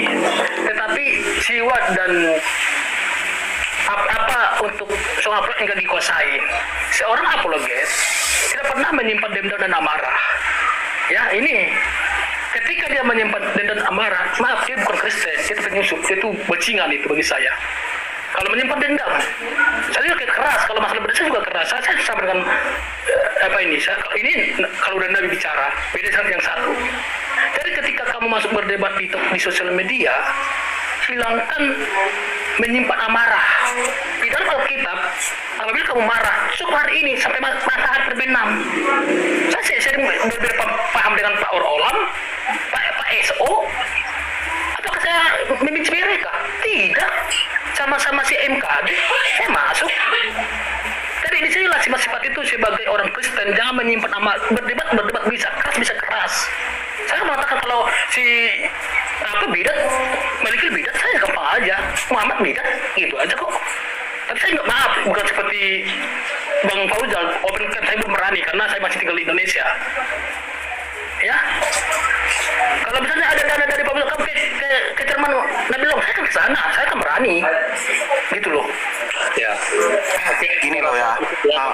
tetapi jiwa dan apa untuk soal enggak dikuasai. Seorang apologet tidak pernah menyimpan dendam dan amarah. Ya, ini ketika dia menyimpan dendam dan amarah, maaf, dia bukan Kristen, dia penyusup, dia itu bajingan itu bagi saya. Kalau menyimpan dendam, saya juga keras. Kalau masalah benda saya juga keras. Saya sama dengan ini kalau udah Nabi bicara, beda dengan yang satu. Jadi ketika kamu masuk berdebat di sosial media, hilangkan menyimpan amarah. Di dalam Alkitab, apabila kamu marah, cukup hari ini sampai matahari terbenam. Saya sering berbeda paham dengan Pak Olam, Pak SO. Apakah saya membenci mereka? Tidak. Sama-sama si MKD, saya masuk. Jadi di sinilah sifat-sifat itu sebagai orang Kristen, jangan menyimpan amarah. Berdebat bisa keras. Saya mengatakan kalau si bidat memiliki bidat, saya gampang aja. Muhammad bidat, gitu aja kok. Tapi saya nggak, maaf, bukan seperti Bang Fauzal, open kan saya belum berani karena saya masih tinggal di Indonesia. Ya, kalau misalnya ada dana dari Pak Fauzal, kamu ke Jerman, Nabi Long, saya kan ke sana, saya kan berani, gitu loh. Ya, Gini loh ya.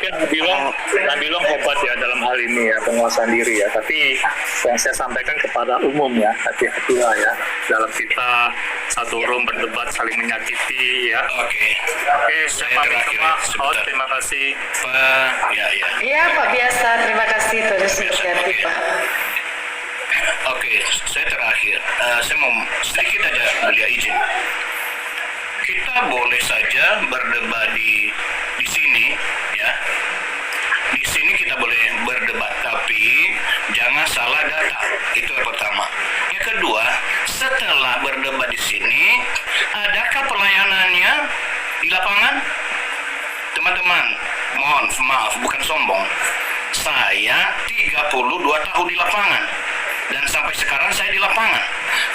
mungkin Nabi Long hebat ya dalam hal ini ya, penguasaan diri ya. Tapi yang saya sampaikan kepada umum ya, hati-hatilah ya dalam kita satu room berdebat saling menyakiti ya. Oke, saya Pak terakhir Pak, sebentar. terima kasih. Pak, ya. Iya Pak Biasa, terima kasih terus hati Pak. Oke, saya terakhir. Saya mau sedikit aja beliau izin. Kita boleh saja berdebat di sini, ya. Di sini kita boleh berdebat, tapi jangan salah data. Itu yang pertama. Yang kedua, setelah berdebat di sini, adakah pelayanannya di lapangan? Teman-teman, mohon maaf, bukan sombong. Saya 32 tahun di lapangan. Dan sampai sekarang saya di lapangan.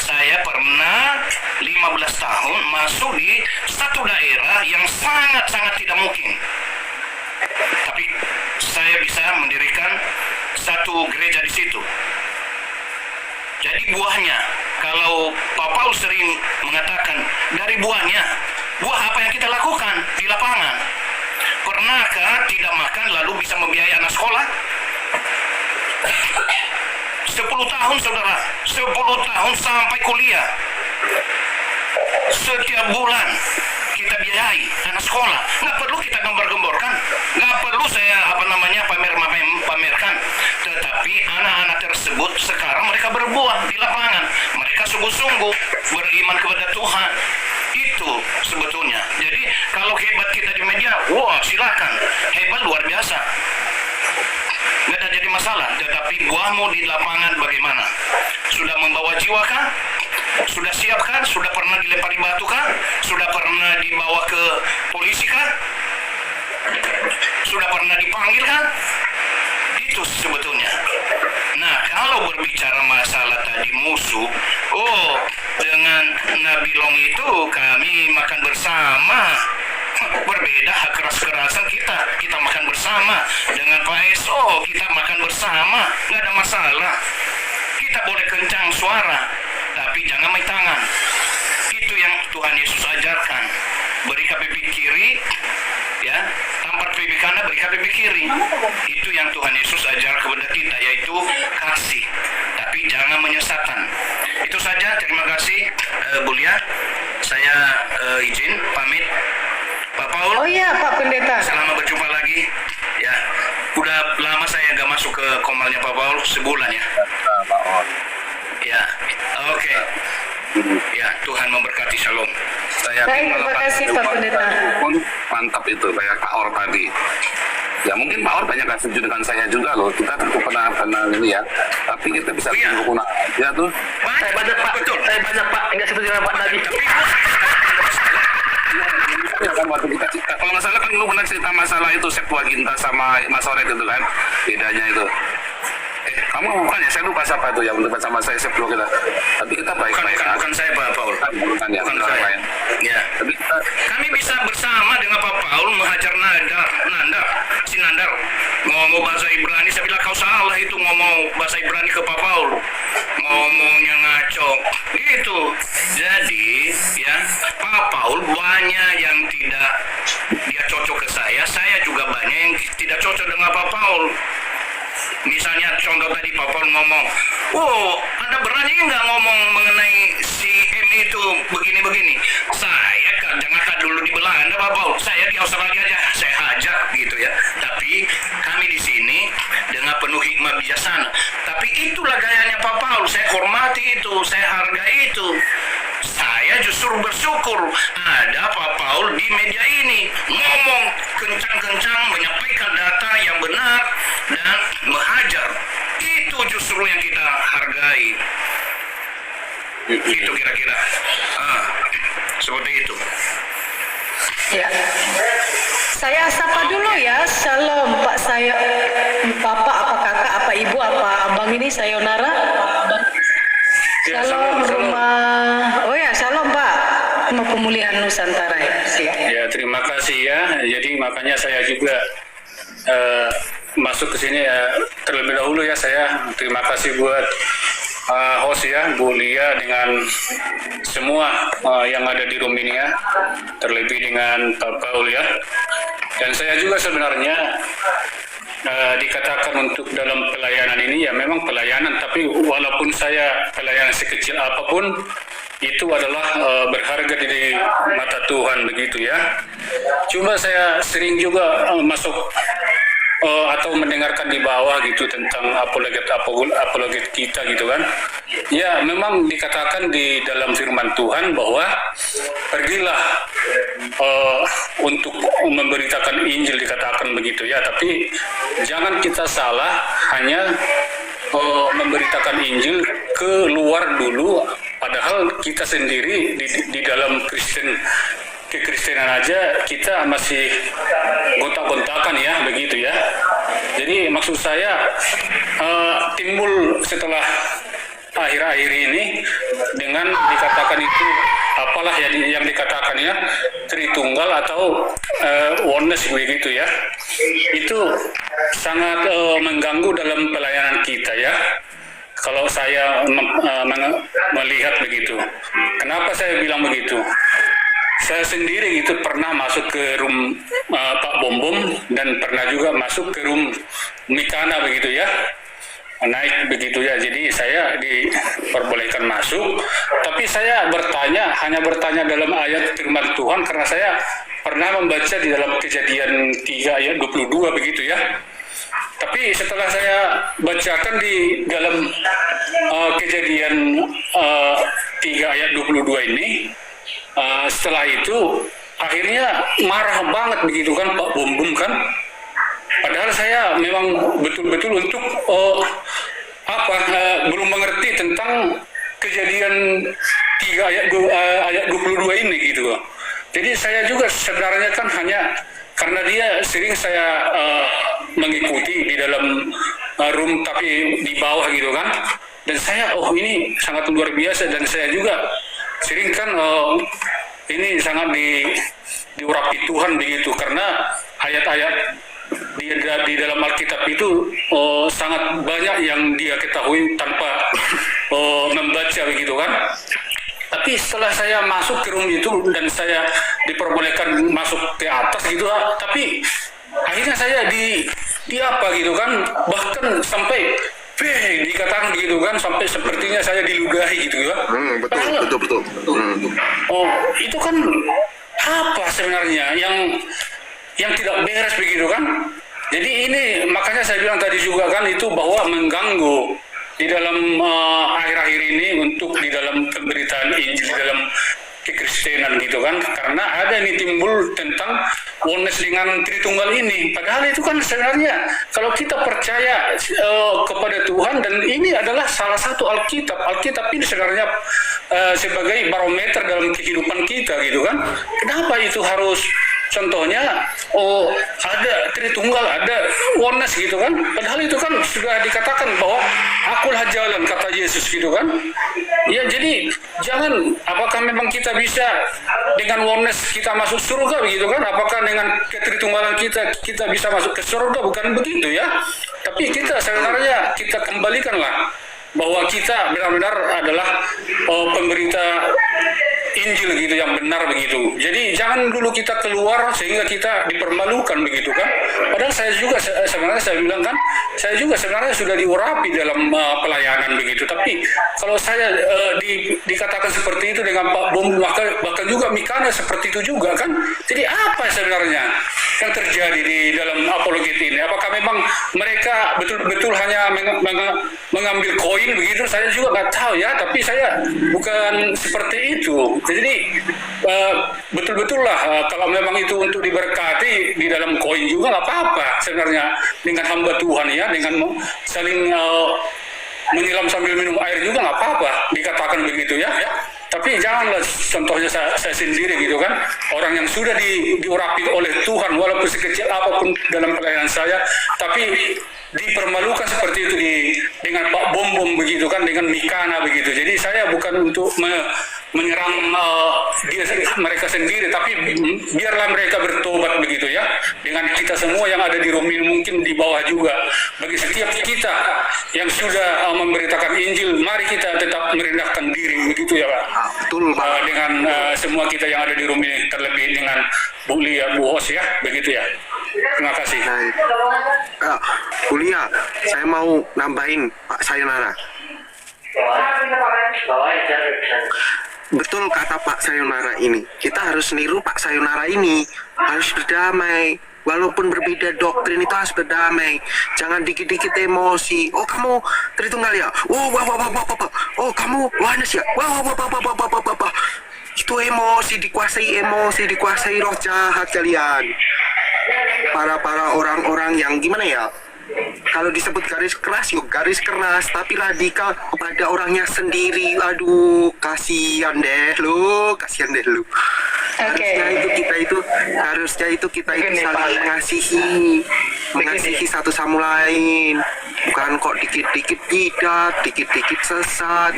Saya pernah 15 tahun masuk di satu daerah yang sangat-sangat tidak mungkin. Tapi saya bisa mendirikan satu gereja di situ. Jadi buahnya, kalau Pak Paul sering mengatakan dari buahnya, buah apa yang kita lakukan di lapangan? Pernahkah tidak makan lalu bisa membiayai anak sekolah? 10 tahun saudara, 10 tahun sampai kuliah. Setiap bulan kita biayai anak sekolah. Nggak perlu kita gembar-gemborkan, nggak perlu saya pamerkan. Tetapi anak-anak tersebut sekarang mereka berbuah di lapangan. Mereka sungguh-sungguh beriman kepada Tuhan. Itu sebetulnya. Jadi kalau hebat kita di media, wah silakan, hebat luar biasa. Nggak ada jadi masalah, tetapi buahmu di lapangan bagaimana? Sudah membawa jiwa kah? Sudah siap kah? Sudah pernah dilempari batu kah? Sudah pernah dibawa ke polisi kah? Sudah pernah dipanggil kah? Itu sebetulnya. Nah, kalau berbicara masalah tadi musuh, dengan Nabi Long itu kami makan bersama. Berbeda hak keras-kerasan kita makan bersama. Dengan Pak SO kita makan bersama, nggak ada masalah. Kita boleh kencang suara, tapi jangan main tangan. Itu yang Tuhan Yesus ajarkan. Beri pipi kiri, ya, tampar pipi kanan, beri pipi kiri. Itu yang Tuhan Yesus ajar kepada kita, yaitu kasih, tapi jangan menyesatkan. Itu saja, terima kasih Bu Lia. Saya izin pamit. Pak Paul. Oh iya Pak Pendeta. Selamat berjumpa lagi. Ya, udah lama saya nggak masuk ke komalnya Pak Paul, sebulan ya. Ya, oke. Ya, Tuhan memberkati, shalom. Saya Baik, terima kasih Pak Pendeta. Mantap itu kayak Pak Or tadi. Ya mungkin Pak Or banyak kasih setuju dengan saya juga loh. Kita pernah ini ya. Tapi kita bisa menggunakan ya tuh. Saya banyak Pak, betul. Saya banyak Pak, enggak setuju dengan Pak tadi. Ya kan waktu kita cerita, kalau nggak salah kan lu pernah cerita masalah itu Septuaginta sama Masoret itu kan, bedanya itu. Kamu bukan ya, saya lupa siapa itu yang debat sama saya Septuaginta. Tapi kita baik-baik. Bukan saya Pak Paul. Bukan ya, Bukan orang saya. lain. Ya. Tapi kita Kami bisa bersama dengan Pak Paul menghajar Nandar ngomong bahasa Ibrani. Saya bilang kau salah itu ngomong bahasa Ibrani ke Pak Paul, ngomongnya ngaco gitu. Jadi ya Pak Paul banyak yang tidak dia cocok ke saya juga banyak yang tidak cocok dengan Pak Paul. Misalnya contoh tadi Pak Paul ngomong, Anda berani nggak ngomong mengenai si M itu begini-begini? Saya kan jangan dulu di Belanda Pak Paul, saya di Australia aja saya hajar gitu ya. Tapi kami di sini dengan penuh hikmah bijaksana. Tapi itulah gayanya Pak Paul, saya hormati itu, saya hargai itu. Saya justru bersyukur ada Pak Paul di media ini ngomong kencang-kencang, menyampaikan data yang benar dan menghajar. Itu justru yang kita hargai. Itu kira-kira. Seperti itu. Ya. Saya sapa dulu ya. Shalom Pak, saya Bapak apa kakak apa ibu apa abang ini sayonara. Ya, Shalom shalom. rumah. Oh ya, shalom Pak. Rumah Pemulihan Nusantara ya. Siap. Ya, terima kasih ya. Jadi makanya saya juga masuk ke sini ya. Terlebih dahulu ya saya terima kasih buat host ya, Bu Lia dengan semua yang ada di room ini ya. Terlebih dengan Pak Paul ya. Dan saya juga sebenarnya dikatakan untuk dalam pelayanan ini ya memang pelayanan, tapi walaupun saya pelayanan sekecil apapun itu adalah berharga di mata Tuhan begitu ya. Cuma saya sering juga masuk atau mendengarkan di bawah gitu tentang apologet kita gitu kan. Ya memang dikatakan di dalam firman Tuhan bahwa pergilah untuk memberitakan Injil, dikatakan begitu ya. Tapi jangan kita salah hanya memberitakan Injil keluar dulu, padahal kita sendiri di dalam kekristenan aja kita masih gontak-gontakan ya begitu ya. Jadi maksud saya timbul setelah akhir-akhir ini dengan dikatakan itu apalah yang dikatakan ya Tritunggal atau oneness begitu ya, itu sangat mengganggu dalam pelayanan kita ya. Kalau saya melihat begitu. Kenapa saya bilang begitu? Saya sendiri itu pernah masuk ke room Pak Bom dan pernah juga masuk ke room Mikana begitu ya, naik begitu ya. Jadi saya diperbolehkan masuk, tapi saya hanya bertanya dalam ayat firman Tuhan karena saya pernah membaca di dalam Kejadian 3 ayat 22 begitu ya. Tapi setelah saya bacakan di dalam Kejadian 3 ayat 22 ini, setelah itu akhirnya marah banget begitu kan Pak Bom kan. Padahal saya memang betul-betul untuk belum mengerti tentang Kejadian 3 ayat 22 ini gitu. Jadi saya juga sebenarnya kan hanya karena dia sering saya mengikuti di dalam room tapi di bawah gitu kan. Dan saya ini sangat luar biasa, dan saya juga sering kan ini sangat diurapi Tuhan begitu, karena ayat-ayat di dalam Alkitab itu sangat banyak yang dia ketahui tanpa membaca begitu kan. Tapi setelah saya masuk ke room itu dan saya diperbolehkan masuk ke atas gitu, tapi akhirnya saya di apa gitu kan, bahkan sampai dikatakan gitu kan, sampai sepertinya saya diludahi gitu ya. Betul. Itu kan apa sebenarnya yang tidak beres begitu kan. Jadi ini makanya saya bilang tadi juga kan itu bahwa mengganggu di dalam akhir-akhir ini untuk di dalam pemberitaan Injil di dalam kekristenan gitu kan, karena ada ini timbul tentang oneness dengan Tritunggal ini. Padahal itu kan sebenarnya kalau kita percaya kepada Tuhan, dan ini adalah salah satu Alkitab ini sebenarnya sebagai barometer dalam kehidupan kita gitu kan. Kenapa itu harus contohnya ada Tritunggal, ada oneness gitu kan, padahal itu kan sudah dikatakan bahwa akulah jalan, kata Yesus gitu kan. Ya jadi jangan, apakah memang kita bisa dengan oneness kita masuk surga begitu kan, apakah dengan ketritunggalan kita bisa masuk ke surga, bukan begitu ya. Tapi kita sebenarnya kita kembalikanlah bahwa kita benar-benar adalah pemberita Injil gitu yang benar begitu. Jadi jangan dulu kita keluar sehingga kita dipermalukan begitu kan. Padahal saya juga sebenarnya saya bilang kan, saya juga sebenarnya sudah diurapi dalam pelayanan begitu. Tapi kalau saya dikatakan seperti itu dengan Pak Bom, bahkan juga Mikana seperti itu juga kan. Jadi apa sebenarnya yang terjadi di dalam apologet ini? Apakah memang mereka betul-betul hanya mengambil koin begitu? Saya juga nggak tahu ya. Tapi saya bukan seperti itu. Jadi betul-betul lah kalau memang itu untuk diberkati di dalam koin juga nggak apa-apa sebenarnya dengan hamba Tuhan ya, dengan saling menyelam sambil minum air juga nggak apa-apa dikatakan begitu ya. Tapi janganlah contohnya saya sendiri gitu kan, orang yang sudah diurapi oleh Tuhan walaupun sekecil apapun dalam pelayanan saya, tapi dipermalukan seperti itu dengan Pak Bom begitu kan, dengan Mikana begitu. Jadi saya bukan untuk menyerang mereka sendiri, tapi biarlah mereka bertobat begitu ya, dengan kita semua yang ada di room ini, mungkin di bawah juga. Bagi setiap kita yang sudah memberitakan Injil, mari kita tetap merendahkan diri begitu ya Pak. Betul Pak. Dengan semua kita yang ada di room ini, terlebih dengan Bu Lia, Bu Hos ya, begitu ya. Terima kasih. Bu Lia, saya mau nambahin Pak Sayonara. Betul kata Pak Sayonara ini. Kita harus niru Pak Sayonara ini. Harus berdamai. Walaupun berbeda doktrin itu harus berdamai. Jangan dikit-dikit emosi. Oh kamu Tritunggal ya? Oh oh kamu Yohanes ya? Wah. Itu emosi, dikuasai roh jahat kalian. Para orang-orang yang gimana ya? Kalau disebut garis keras, yuk garis keras, tapi radikal kepada orangnya sendiri. Aduh, kasihan deh lu. Harusnya itu kita saling mengasihi satu sama lain. Bukan kok dikit-dikit bidat, dikit-dikit sesat.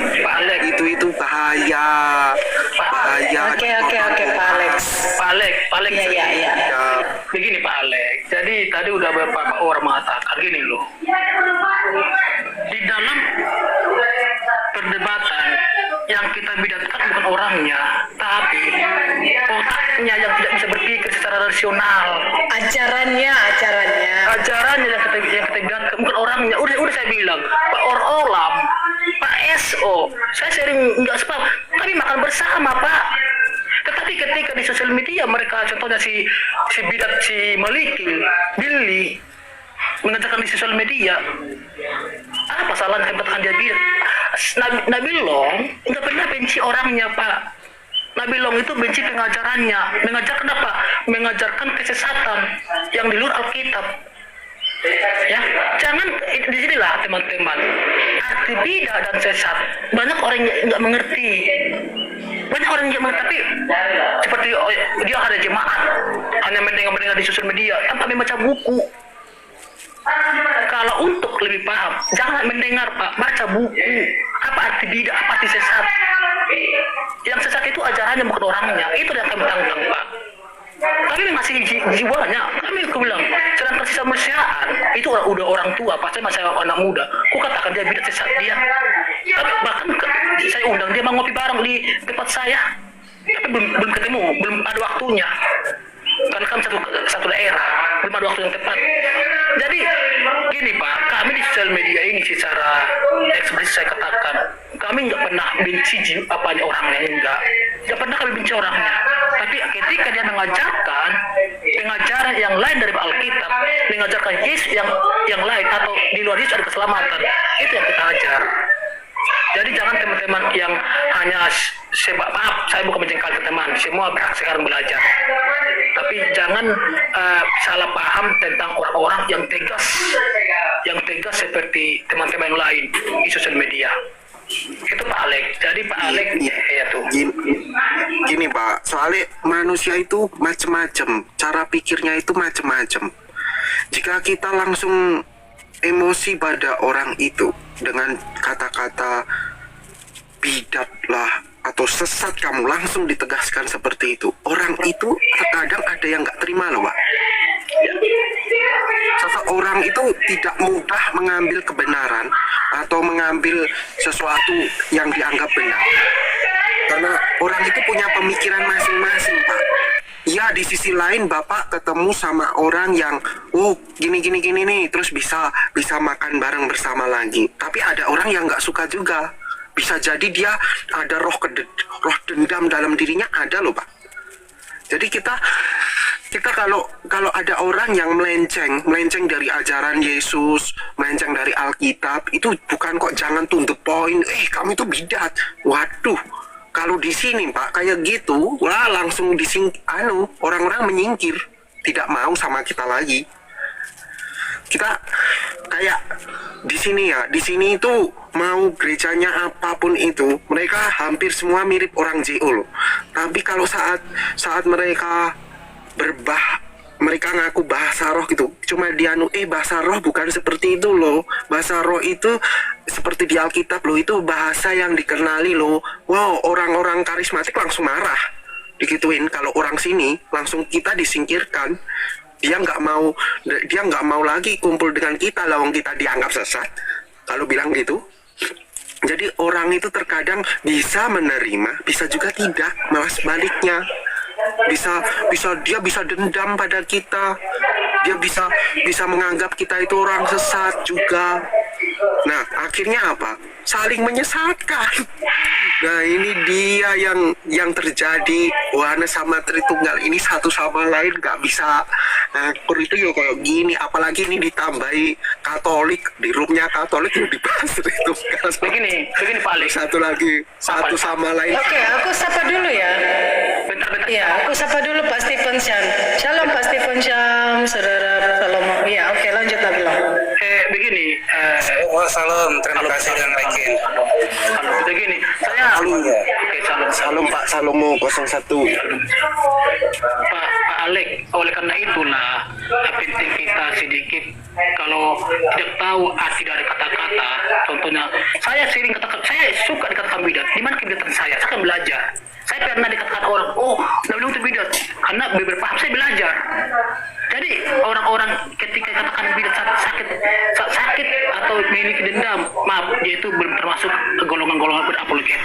Itu bahaya. Oke, Pak Alex. Iya. Begini Pak Alex, jadi tadi udah beberapa orang mengatakan gini loh, di dalam perdebatan yang kita bidatkan bukan orangnya, tapi otaknya yang tidak bisa berpikir secara rasional. Ajarannya yang kita bidatkan bukan orangnya. Udah saya bilang, Pak Olam, Pak SO, saya sering nggak sepaham, kami makan bersama Pak. Tetapi ketika di sosial media mereka, contohnya si bidat si Maliki, Billy mengajarkan di sosial media, apa salahnya katakan dia bidat? Nabi Long nggak pernah benci orangnya Pak. Nabi Long itu benci pengajarannya. Mengajarkan apa? Mengajarkan kesesatan yang di luar Alkitab. Ya, jangan di sinilah teman-teman. Arti bidah dan sesat banyak orang yang nggak mengerti. Tapi seperti dia ada jemaat hanya mendengar di sosial media, yang kami baca buku. Kalau untuk lebih paham, jangan mendengar Pak, baca buku. Apa arti bidah, apa arti sesat? Yang sesat itu ajarannya bukan orangnya. Itu yang kami tantang Pak. Kami mengasihi jiwanya. Kami bilang, sedangkan sisa manusiaan itu udah orang tua, pasti masih anak muda. Ku katakan dia bidah sesat dia. Tapi bahkan saya undang dia mau ngopi bareng di tempat saya, tapi belum ketemu, belum ada waktunya. Karena kami satu daerah, belum ada waktu yang tepat. Jadi gini Pak, kami di sosial media ini secara eksplisit saya katakan, kami nggak pernah benci apanya orangnya, nggak pernah kami benci orangnya. Tapi ketika dia mengajarkan pengajaran yang lain dari Alkitab, mengajarkan Yesus yang lain atau di luar Yesus ada keselamatan, itu yang kita ajar. Jadi jangan teman-teman yang hanya maaf, saya bukan menjengkel teman, semua berhak sekarang belajar. Tapi jangan salah paham tentang orang-orang yang tegas seperti teman-teman lain di sosial media. Itu Pak Alex. Jadi Pak Alex ya tuh. Gini Pak, soalnya manusia itu macam-macam, cara pikirnya itu macam-macam. Jika kita langsung emosi pada orang itu dengan kata-kata bidat lah atau sesat, kamu langsung ditegaskan seperti itu, orang itu terkadang ada yang nggak terima loh Pak. Seseorang itu tidak mudah mengambil kebenaran atau mengambil sesuatu yang dianggap benar, karena orang itu punya pemikiran masing-masing Pak. Ya, di sisi lain Bapak ketemu sama orang yang gini nih, terus bisa makan bareng bersama lagi. Tapi ada orang yang nggak suka juga. Bisa jadi dia ada roh dendam dalam dirinya, ada loh Pak. Jadi kita kalau ada orang yang melenceng dari ajaran Yesus, melenceng dari Alkitab, itu bukan kok jangan to the point, kamu itu bidat. Waduh, Kalau di sini Pak kayak gitu, wah langsung orang-orang menyingkir, tidak mau sama kita lagi. Kita kayak di sini itu mau gerejanya apapun itu, mereka hampir semua mirip orang JO loh. Tapi kalau saat mereka mereka ngaku bahasa roh gitu, cuma bahasa roh bukan seperti itu loh. Bahasa roh itu seperti di Alkitab loh, itu bahasa yang dikenali loh. Wow, orang-orang karismatik langsung marah digituin. Kalau orang sini langsung kita disingkirkan, dia nggak mau lagi kumpul dengan kita, lawang kita dianggap sesat kalau bilang gitu. Jadi orang itu terkadang bisa menerima, bisa juga tidak, malah sebaliknya. Dia bisa dendam pada kita, dia bisa menganggap kita itu orang sesat juga. Nah, akhirnya apa? Saling menyesatkan. Nah, ini dia yang terjadi. Yohanes sama Tritunggal ini satu sama lain nggak bisa ngakur itu ya kayak gini. Apalagi ini ditambahi Katolik, di roomnya Katolik itu dibahas Tritunggal. Begini Pak Alex. Satu lagi, satu sama lain. Oke, aku sapa dulu ya. Bentar. Ya, aku sapa dulu Pak Stephen Syam. Shalom Pak Stephen Syam, saudara Salomo. Ya, oke lanjut Nabila. Begini. Salam, terima kasih dan Rekin. Begini, saya. Oke, Salam Pak Salomo 01. Pak Alek, oleh karena itulah penting kita sedikit kalau tidak tahu arti dari kata-kata. Contohnya, saya sering katakan, saya suka dikatakan bidat. Di mana kebidatan saya akan belajar. Saya pernah dikatakan orang, Nabi itu bidat. Karena beberapa hal saya belajar. Jadi orang-orang ketika katakan bidat sakit atau memiliki dendam, maaf, dia itu belum termasuk golongan-golongan berapologet.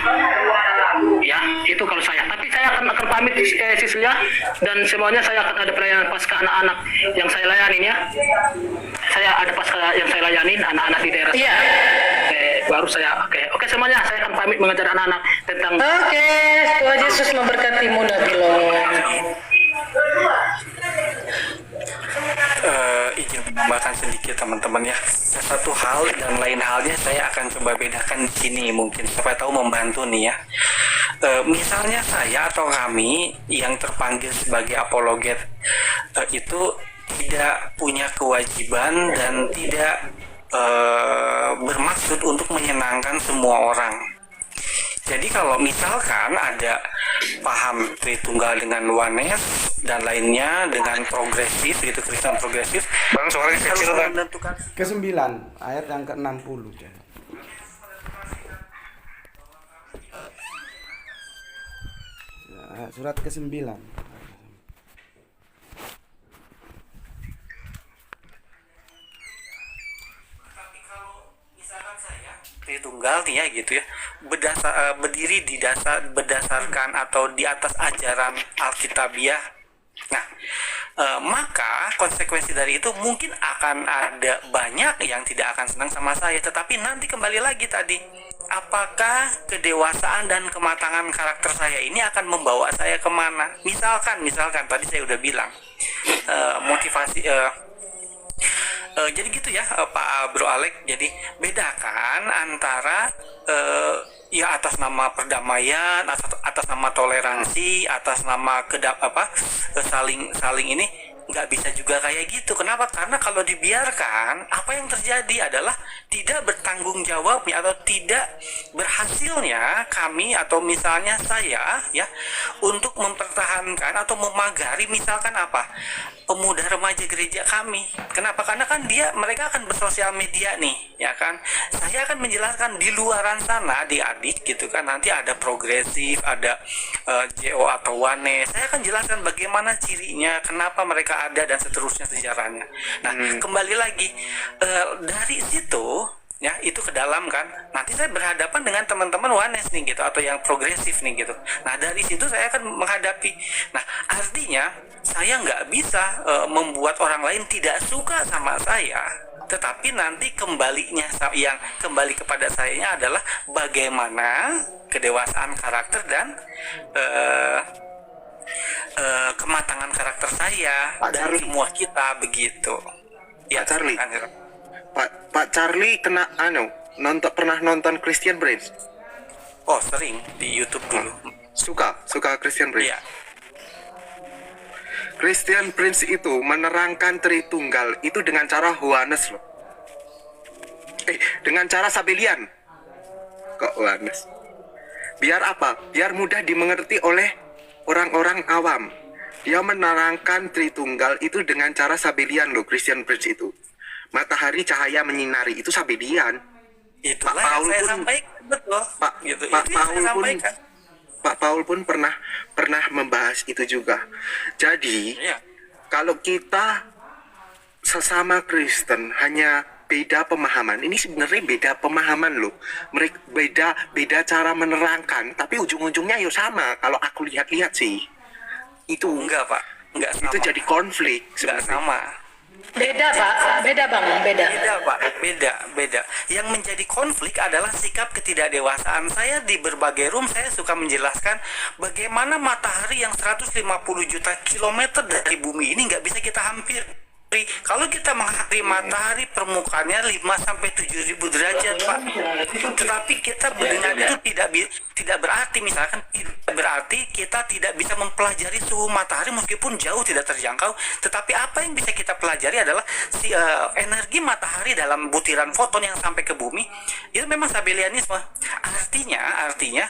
Ya, itu kalau saya. Tapi saya akan pamit siswa dan semuanya saya akan ada pelayanan pasca anak-anak yang saya layanin ya. Saya ada pasca yang saya layanin anak-anak di daerah. Iya. Baru saya oke semuanya saya akan pamit mengajar anak-anak tentang. Oke, Tuhan Yesus memberkatimu Nabila. Izin menambahkan sedikit teman-teman ya. Satu hal dan lain halnya saya akan coba bedakan di sini, mungkin siapa tahu membantu nih ya. Misalnya saya atau kami yang terpanggil sebagai apologet itu tidak punya kewajiban dan tidak bermaksud untuk menyenangkan semua orang. Jadi kalau misalkan ada paham Tritunggal dengan Oneness dan lainnya dengan progresif, gitu Kristen progresif, Bang, suaranya kecil kan? menentukan ke-9 ayat yang ke-60. Surat ke-9. Tritunggal nih ya gitu ya, berdiri berdasarkan atau di atas ajaran Alkitabiah. Nah, maka konsekuensi dari itu mungkin akan ada banyak yang tidak akan senang sama saya. Tetapi nanti kembali lagi tadi, apakah kedewasaan dan kematangan karakter saya ini akan membawa saya kemana? Misalkan tadi saya udah bilang motivasi. Jadi gitu ya Pak Bro Alek. Jadi bedakan antara ya atas nama perdamaian, atas nama toleransi, atas nama saling ini nggak bisa juga kayak gitu. Kenapa? Karena kalau dibiarkan, apa yang terjadi adalah tidak bertanggung jawabnya atau tidak berhasilnya kami atau misalnya saya ya untuk mempertahankan atau memagari misalkan pemuda remaja gereja kami. Kenapa? Karena kan mereka akan bersosial media nih, ya kan. Saya akan menjelaskan di luaran sana adik-adik gitu kan, nanti ada progresif, ada JO atau Wane. Saya akan jelaskan bagaimana cirinya, kenapa mereka ada dan seterusnya sejarahnya. Nah, kembali lagi dari situ ya, itu ke dalam kan. Nanti saya berhadapan dengan teman-teman Wanes nih gitu, atau yang progresif nih gitu. Nah, dari situ saya akan menghadapi. Nah, artinya saya nggak bisa membuat orang lain tidak suka sama saya, tetapi nanti kembalinya yang kembali kepada saya adalah bagaimana kedewasaan karakter dan kematangan karakter saya dan semua kita begitu. Ya, Charlie. kan. Pak Charlie pernah nonton Christian Brains? Oh, sering di YouTube dulu. Suka Christian Prince. Iya. Christian Prince itu menerangkan Tritunggal itu dengan cara Yohanes loh. Dengan cara Sabellian. Kok Yohanes? Biar apa? Biar mudah dimengerti oleh orang-orang awam. Dia menerangkan Tritunggal itu dengan cara Sabellian loh, Christian Prince itu. Matahari cahaya menyinari itu Sabellian. Itulah Pak Paul yang saya pun- sampaikan, betul. Pak Gitu. Pak Itu yang Paul saya pun sampaikan. Pak Paul pun pernah membahas itu juga. Jadi Iya. kalau kita sesama Kristen hanya beda pemahaman, ini sebenarnya beda pemahaman loh. Mereka beda cara menerangkan, tapi ujung-ujungnya yo sama. Kalau aku lihat-lihat sih, itu Enggak, Pak. Enggak sama. itu jadi konflik Enggak sebenarnya. sama. Beda Pak, beda Bang, beda. Beda, Pak. Beda. Yang menjadi konflik adalah sikap ketidakdewasaan. Saya di berbagai room saya suka menjelaskan bagaimana matahari yang 150 juta kilometer dari bumi ini nggak bisa kita hampiri. Kalau kita menghadiri matahari permukaannya 5 sampai 7.000 derajat, Pak. Tetapi kita mendengar itu tidak berarti, misalkan tidak berarti kita tidak bisa mempelajari suhu matahari meskipun jauh tidak terjangkau. Tetapi apa yang bisa kita pelajari adalah energi matahari dalam butiran foton yang sampai ke bumi itu memang Sabellianisme. Artinya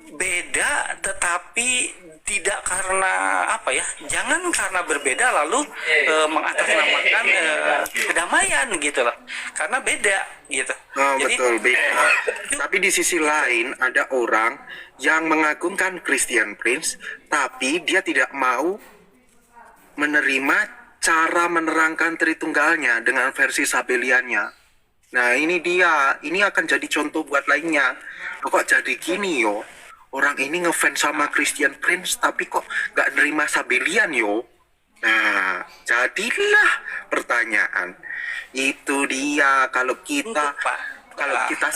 beda tetapi tidak karena apa ya, jangan karena berbeda lalu mengatasnamakan kedamaian gitu loh, karena beda gitu. Oh, betul, beda. Tapi di sisi lain ada orang yang mengagungkan Christian Prince, tapi dia tidak mau menerima cara menerangkan Tritunggalnya dengan versi Sabelliannya. Nah ini akan jadi contoh buat lainnya. Kok jadi gini yo? Orang ini ngefans sama Christian Prince tapi kok gak nerima Sabellian yo? Nah, jadilah pertanyaan. Itu dia kalau kita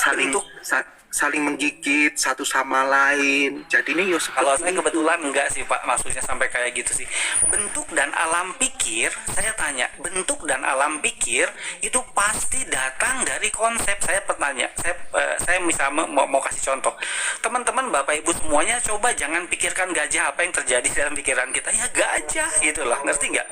saling menggigit satu sama lain. Jadi ini yo Kalau saya kebetulan enggak sih Pak, maksudnya sampai kayak gitu sih. Bentuk dan alam pikir, saya tanya, bentuk dan alam pikir itu pasti datang dari konsep. Saya bertanya, saya misalnya mau kasih contoh. Teman-teman, Bapak Ibu semuanya coba jangan pikirkan gajah apa yang terjadi dalam pikiran kita. Ya gajah gitu lah, ngerti nggak?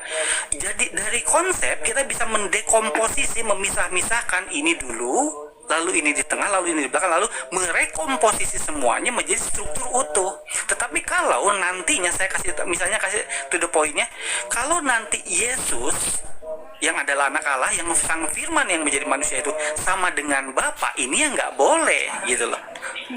Jadi dari konsep kita bisa mendekomposisi, memisah-misahkan ini dulu, lalu ini di tengah, lalu ini di belakang, lalu merekomposisi semuanya menjadi struktur utuh. Tetapi kalau nantinya saya kasih to the point-nya, kalau nanti Yesus yang adalah anak Allah, yang sang firman yang menjadi manusia itu sama dengan Bapa, ini yang nggak boleh gitu loh.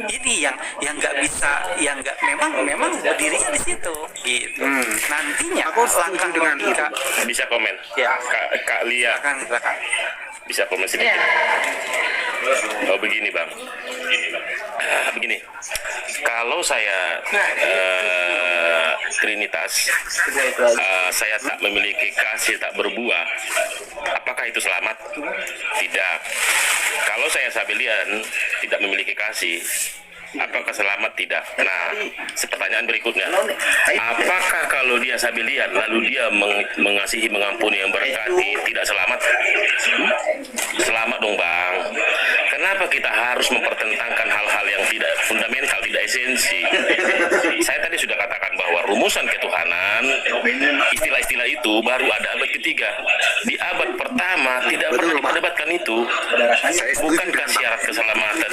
Ini yang nggak bisa, yang nggak memang berdirinya di situ gitu. Nantinya langkah dengan logika. Bisa komen? Ya. Kak Lia, Silakan. bisa komen sedikit? Ya. Oh begini Bang, begini, kalau saya Trinitas, saya tak memiliki kasih, tak berbuah, apakah itu selamat? Tidak. Kalau saya Sabellian tidak memiliki kasih, apakah selamat? Tidak. Nah, pertanyaan berikutnya, apakah kalau dia Sabellian lalu dia mengasihi, mengampuni, yang berkati, tidak selamat? Selamat dong Bang. Kenapa kita harus mempertentangkan hal-hal yang tidak fundamental, tidak esensi? Saya tadi sudah katakan bahwa rumusan ketuhanan, istilah-istilah itu baru ada abad ketiga. Di abad pertama tidak pernah diperdebatkan itu. Bukankah syarat keselamatan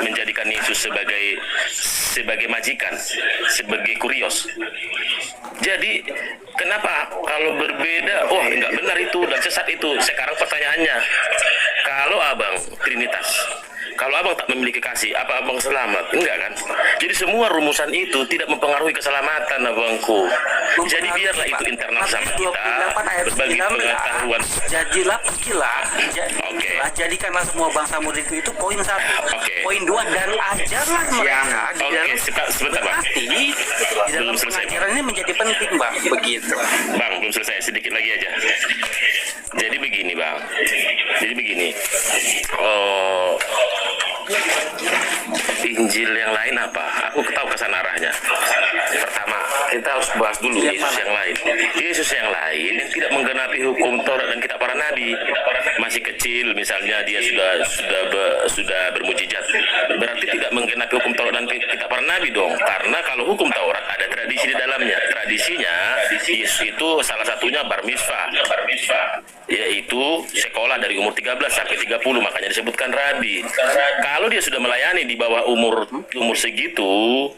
menjadikan Yesus sebagai majikan, sebagai kurios? Jadi kenapa kalau berbeda, enggak benar itu dan sesat itu? Sekarang pertanyaannya, kalau Abang Trinitas, kalau Abang tak memiliki kasih, apa Abang selamat? Enggak kan? Jadi semua rumusan itu tidak mempengaruhi keselamatan Abangku. Jadi biarlah itu internal sama kita, berbagi pengetahuan. Jadilah pergilah, jadikanlah semua bangsa muridku, itu poin 1. Poin 2, dan ajarlah mereka di dalam sebentar Bang. di dalam pengajaran ini menjadi penting Bang. Begitu. Bang, belum selesai, sedikit lagi aja. Jadi begini Bang, Injil yang lain apa? Aku tahu kesan arahnya. Pertama, kita harus bahas dulu Yesus yang lain. Yesus yang lain yang tidak menggenapi hukum Taurat dan kitab para nabi, masih kecil misalnya dia sudah bermujizat, berarti tidak menggenapi hukum Taurat dan kitab para nabi dong. Karena kalau hukum Taurat ada tradisi di dalamnya. Tradisinya Yesus itu salah satunya bar mitzvah, yaitu sekolah dari umur 13 sampai 30, makanya disebutkan rabi. Kalau dia sudah melayani di bawah umur segitu,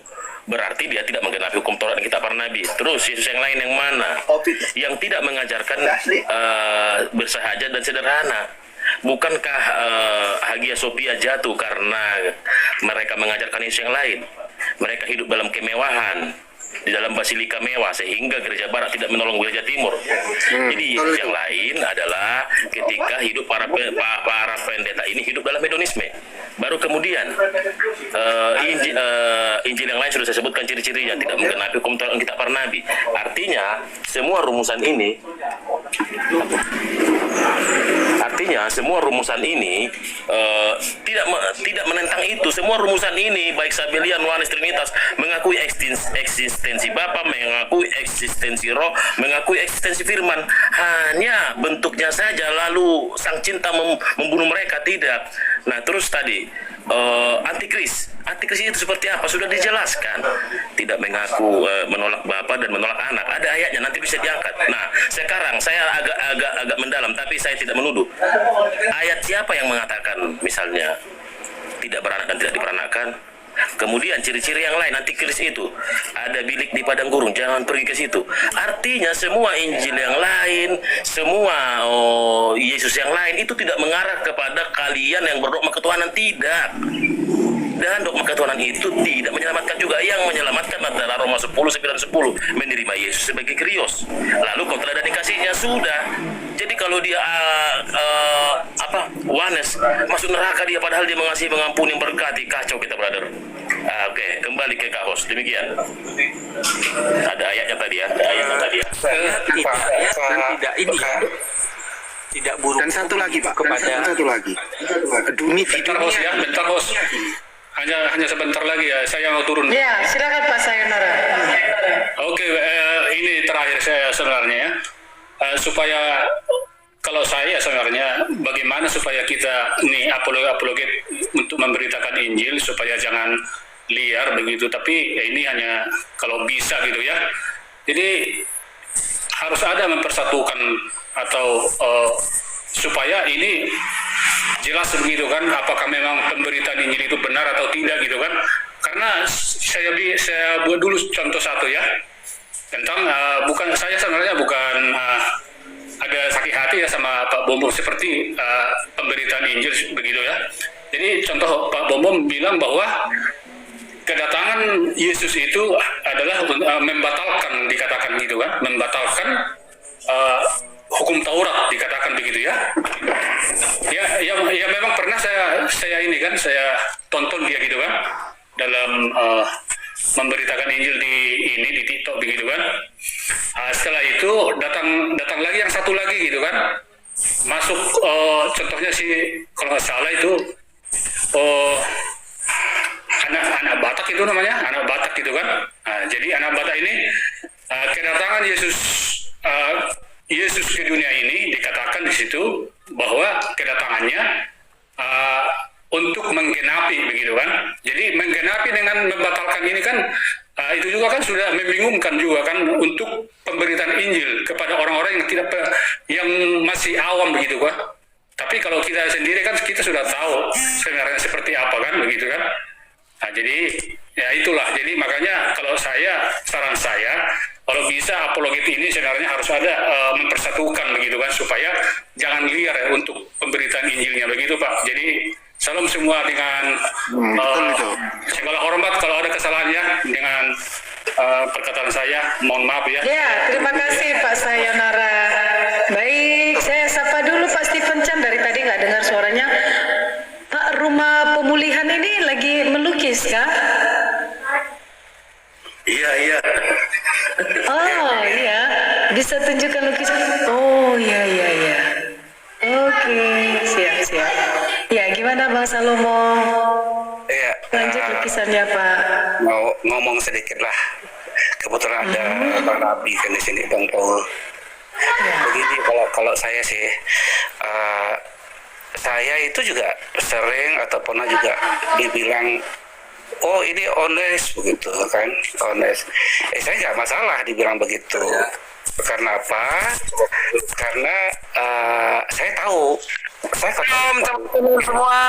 berarti dia tidak menggenapi hukum Taurat dan kitab para nabi. Terus Yesus yang lain yang mana? Yang tidak mengajarkan bersahaja dan sederhana. Bukankah Hagia Sophia jatuh karena mereka mengajarkan Yesus yang lain? Mereka hidup dalam kemewahan, di dalam basilika mewah, sehingga gereja barat tidak menolong gereja timur. Jadi Yesus yang lain adalah ketika hidup para pendeta ini hidup dalam hedonisme. Baru kemudian Injil yang lain sudah saya sebutkan ciri-cirinya, tidak menggenapi hukum Taurat dan kitab para nabi. Artinya semua rumusan ini tidak menentang itu. Semua rumusan ini, baik Sabellian, Oneness, Trinitas, mengakui eksistensi Bapa, mengakui eksistensi Roh, mengakui eksistensi Firman. Hanya bentuknya saja lalu Sang Cinta membunuh mereka, tidak. Nah, terus tadi antikris itu seperti apa? Sudah dijelaskan. Tidak mengaku menolak Bapa dan menolak Anak. Ada ayatnya, nanti bisa diangkat. Nah, sekarang saya agak mendalam, tapi saya tidak menuduh. Ayat siapa yang mengatakan misalnya tidak beranak dan tidak diperanakan? Kemudian ciri-ciri yang lain antikris itu, ada bilik di padang gurun, jangan pergi ke situ. Artinya semua Injil yang lain, semua Yesus yang lain itu tidak mengarah kepada kalian yang berdogma ketuhanan, tidak. Dan dogma ketuhanan itu tidak menyelamatkan juga. Yang menyelamatkan adalah Roma 10:9-10, menerima Yesus sebagai Krios. Lalu kalau telah ada dikasihnya sudah. Jadi kalau dia Oneness, masuk neraka dia padahal dia mengasihi, mengampuni, berkati, kacau kita, brother. Oke, kembali ke Kak Hos. Demikian. Ada ayatnya tadi ya. Tidak buruk. Dan satu lagi Pak, satu lagi. Bentar Hos. Hanya sebentar lagi ya, saya mau turun. Ya, silakan Pak Sayonara. Oke, ini terakhir saya sebenarnya ya. Supaya kalau saya sebenarnya bagaimana supaya kita nih apologet untuk memberitakan Injil supaya jangan liar begitu, tapi ya ini hanya kalau bisa gitu ya. Jadi harus ada mempersatukan atau supaya ini jelas begitu kan, apakah memang pemberitaan Injil itu benar atau tidak gitu kan. Karena saya buat dulu contoh satu ya, tentang saya sebenarnya bukan ada sakit hati ya sama Pak Bombom seperti pemberitaan Injil begitu ya. Jadi contoh Pak Bombom bilang bahwa kedatangan Yesus itu adalah membatalkan, dikatakan gitu kan, membatalkan hukum Taurat, dikatakan begitu ya. Ya memang pernah saya ini kan, saya tonton dia gitu kan dalam memberitakan Injil di TikTok begitu kan. Setelah itu datang lagi yang satu lagi gitu kan, masuk contohnya kalau nggak salah itu anak Batak itu namanya, anak Batak gitu kan. Jadi anak Batak ini kedatangan Yesus ke dunia ini dikatakan di situ bahwa kedatangannya untuk menggenapi begitu kan. Jadi menggenapi dengan membatalkan ini kan itu juga kan sudah membingungkan juga kan untuk pemberitaan Injil kepada orang-orang yang masih awam begitu kan. Tapi kalau kita sendiri kan kita sudah tahu sebenarnya seperti apa kan begitu kan. Nah, jadi ya itulah. Jadi makanya kalau saran saya kalau bisa apologet ini sebenarnya harus ada mempersatukan begitu kan supaya jangan liar ya untuk pemberitaan Injilnya begitu Pak. Jadi salam semua dengan segala hormat, kalau ada kesalahannya dengan perkataan saya, mohon maaf ya. Ya, terima kasih Pak Sayonara. Baik, saya sapa dulu Pak Stephen Chan, dari tadi nggak dengar suaranya. Pak, rumah pemulihan ini lagi melukis kah? Iya. Oh iya, bisa tunjukkan lukisan. Oh iya. Oke, siap. Ya, gimana Bang Salomo? Ya, Lanjut lukisannya Pak. mau ngomong sedikit lah. kebetulan ada Bang Nabi kan di sini, Bang Paul. Begini, kalau saya sih, saya itu juga sering atau pernah juga dibilang, oh ini honest begitu kan, honest. Saya nggak masalah dibilang begitu. Karena apa? Karena saya tahu, saya ketemu teman-teman semua.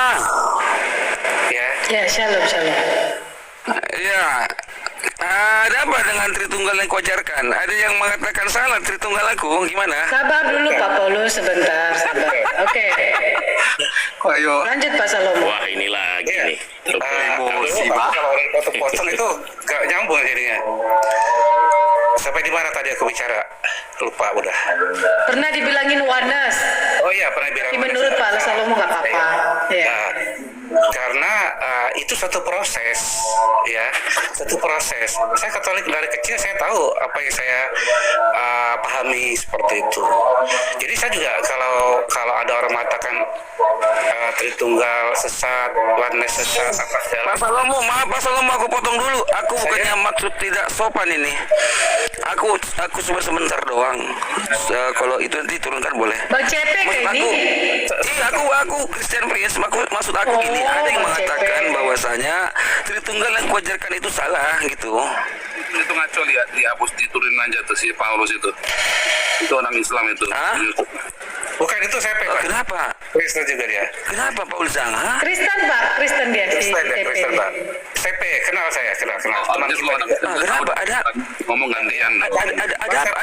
Ya, shalom. Ya, ada apa dengan Tritunggal yang kuajarkan? Ada yang mengatakan salah Tritunggal aku, gimana? Sabar dulu Pak Paulus sebentar, sabar. Oke. Ayo. Lanjut Pak Salomo. Wah, ini lagi nih. Emosi, kalau orang potong-potong itu gak nyambung jadinya. Sampai di mana tadi aku bicara? Lupa udah. Pernah dibilangin wanas. Oh iya, pernah bilang. Tapi menurut Pak Salomo nggak apa-apa. Ya. Karena itu satu proses, ya, satu proses. Saya Katolik dari kecil, saya tahu apa yang saya pahami seperti itu. Jadi saya juga kalau ada orang mengatakan Tritunggal sesat, oneness sesat, apa segala. Pak Salomo, maaf Pak Salomo, aku potong dulu. Aku bukannya maksud tidak sopan ini. Aku cuma sebentar doang. Kalau itu nanti turunkan boleh. Bang Cepek ini. Aku Christian Prince. Maksud aku gini, ada yang mengatakan bahwasanya Tritunggal yang kuajarkan itu salah gitu. Itu ngaco, lihat dihapus, diturunin aja tuh si Paulus itu orang Islam itu. Bukan itu saya kenapa? Kristen juga dia. Kenapa Paul Zang? Kristen Pak, Kristen dia si Kristen Pak. CP, kenal saya, kenal. Teman kita juga. Kenapa? Ada ngomong gantian. Ada apa?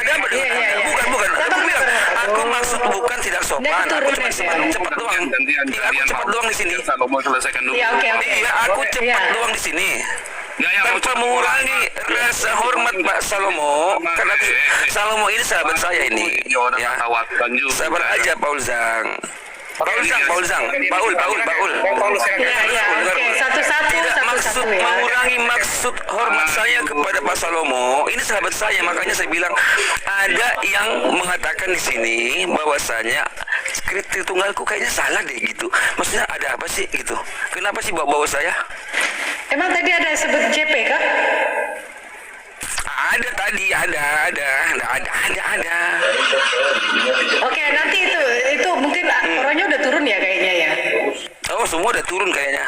Bukan. Aku bilang, aku maksud bukan tidak sopan. Aku cuma cepat doang. Aku cepat doang di sini. Salomo selesaikan dulu. Iya, oke. Iya, aku cepat doang di sini. Tanpa mengurangi rasa hormat Pak Salomo, karena Salomo ini sahabat saya ini. Ya. Sabar aja Paul Zang. Paul Zang. Tidak maksud mengurangi maksud hormat saya kepada Pak Salomo. Ini sahabat saya, makanya saya bilang ada yang mengatakan di sini bahwasanya Tritunggalku kayaknya salah deh gitu. Maksudnya ada apa sih gitu? Kenapa sih bawa saya? Emang tadi ada sebut JP kah? Ada tadi, ada. Oke, nanti itu mungkin orangnya udah turun ya kayaknya ya. Oh, semua udah turun kayaknya.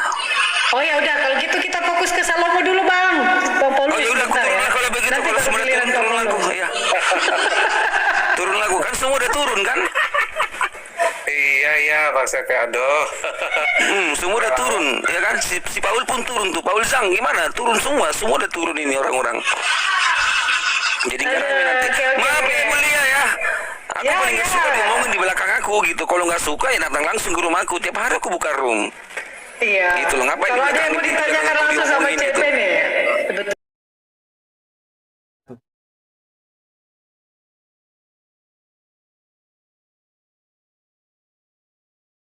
Oh ya udah, kalau gitu kita fokus ke Salomo dulu Bang. Bang Paulus. Oh ya udah, kalau begitu Nanti kalau semua giliran turun Bang lagu, Paulus. ya. Turun lagu kan semua udah turun kan? Iya maksudnya aduh. Semua udah turun ya kan, si Paul pun turun tuh. Paul Zang gimana? Turun semua udah turun ini orang-orang. Jadi nanti maaf ya mulia ya. Aku paling gak suka diomongin di belakang aku gitu. Kalau nggak suka ya datang langsung ke rumahku. Tiap hari aku buka room. Iya. Gitu loh, ngapain kalau ada yang mau ditanyakan langsung sama CP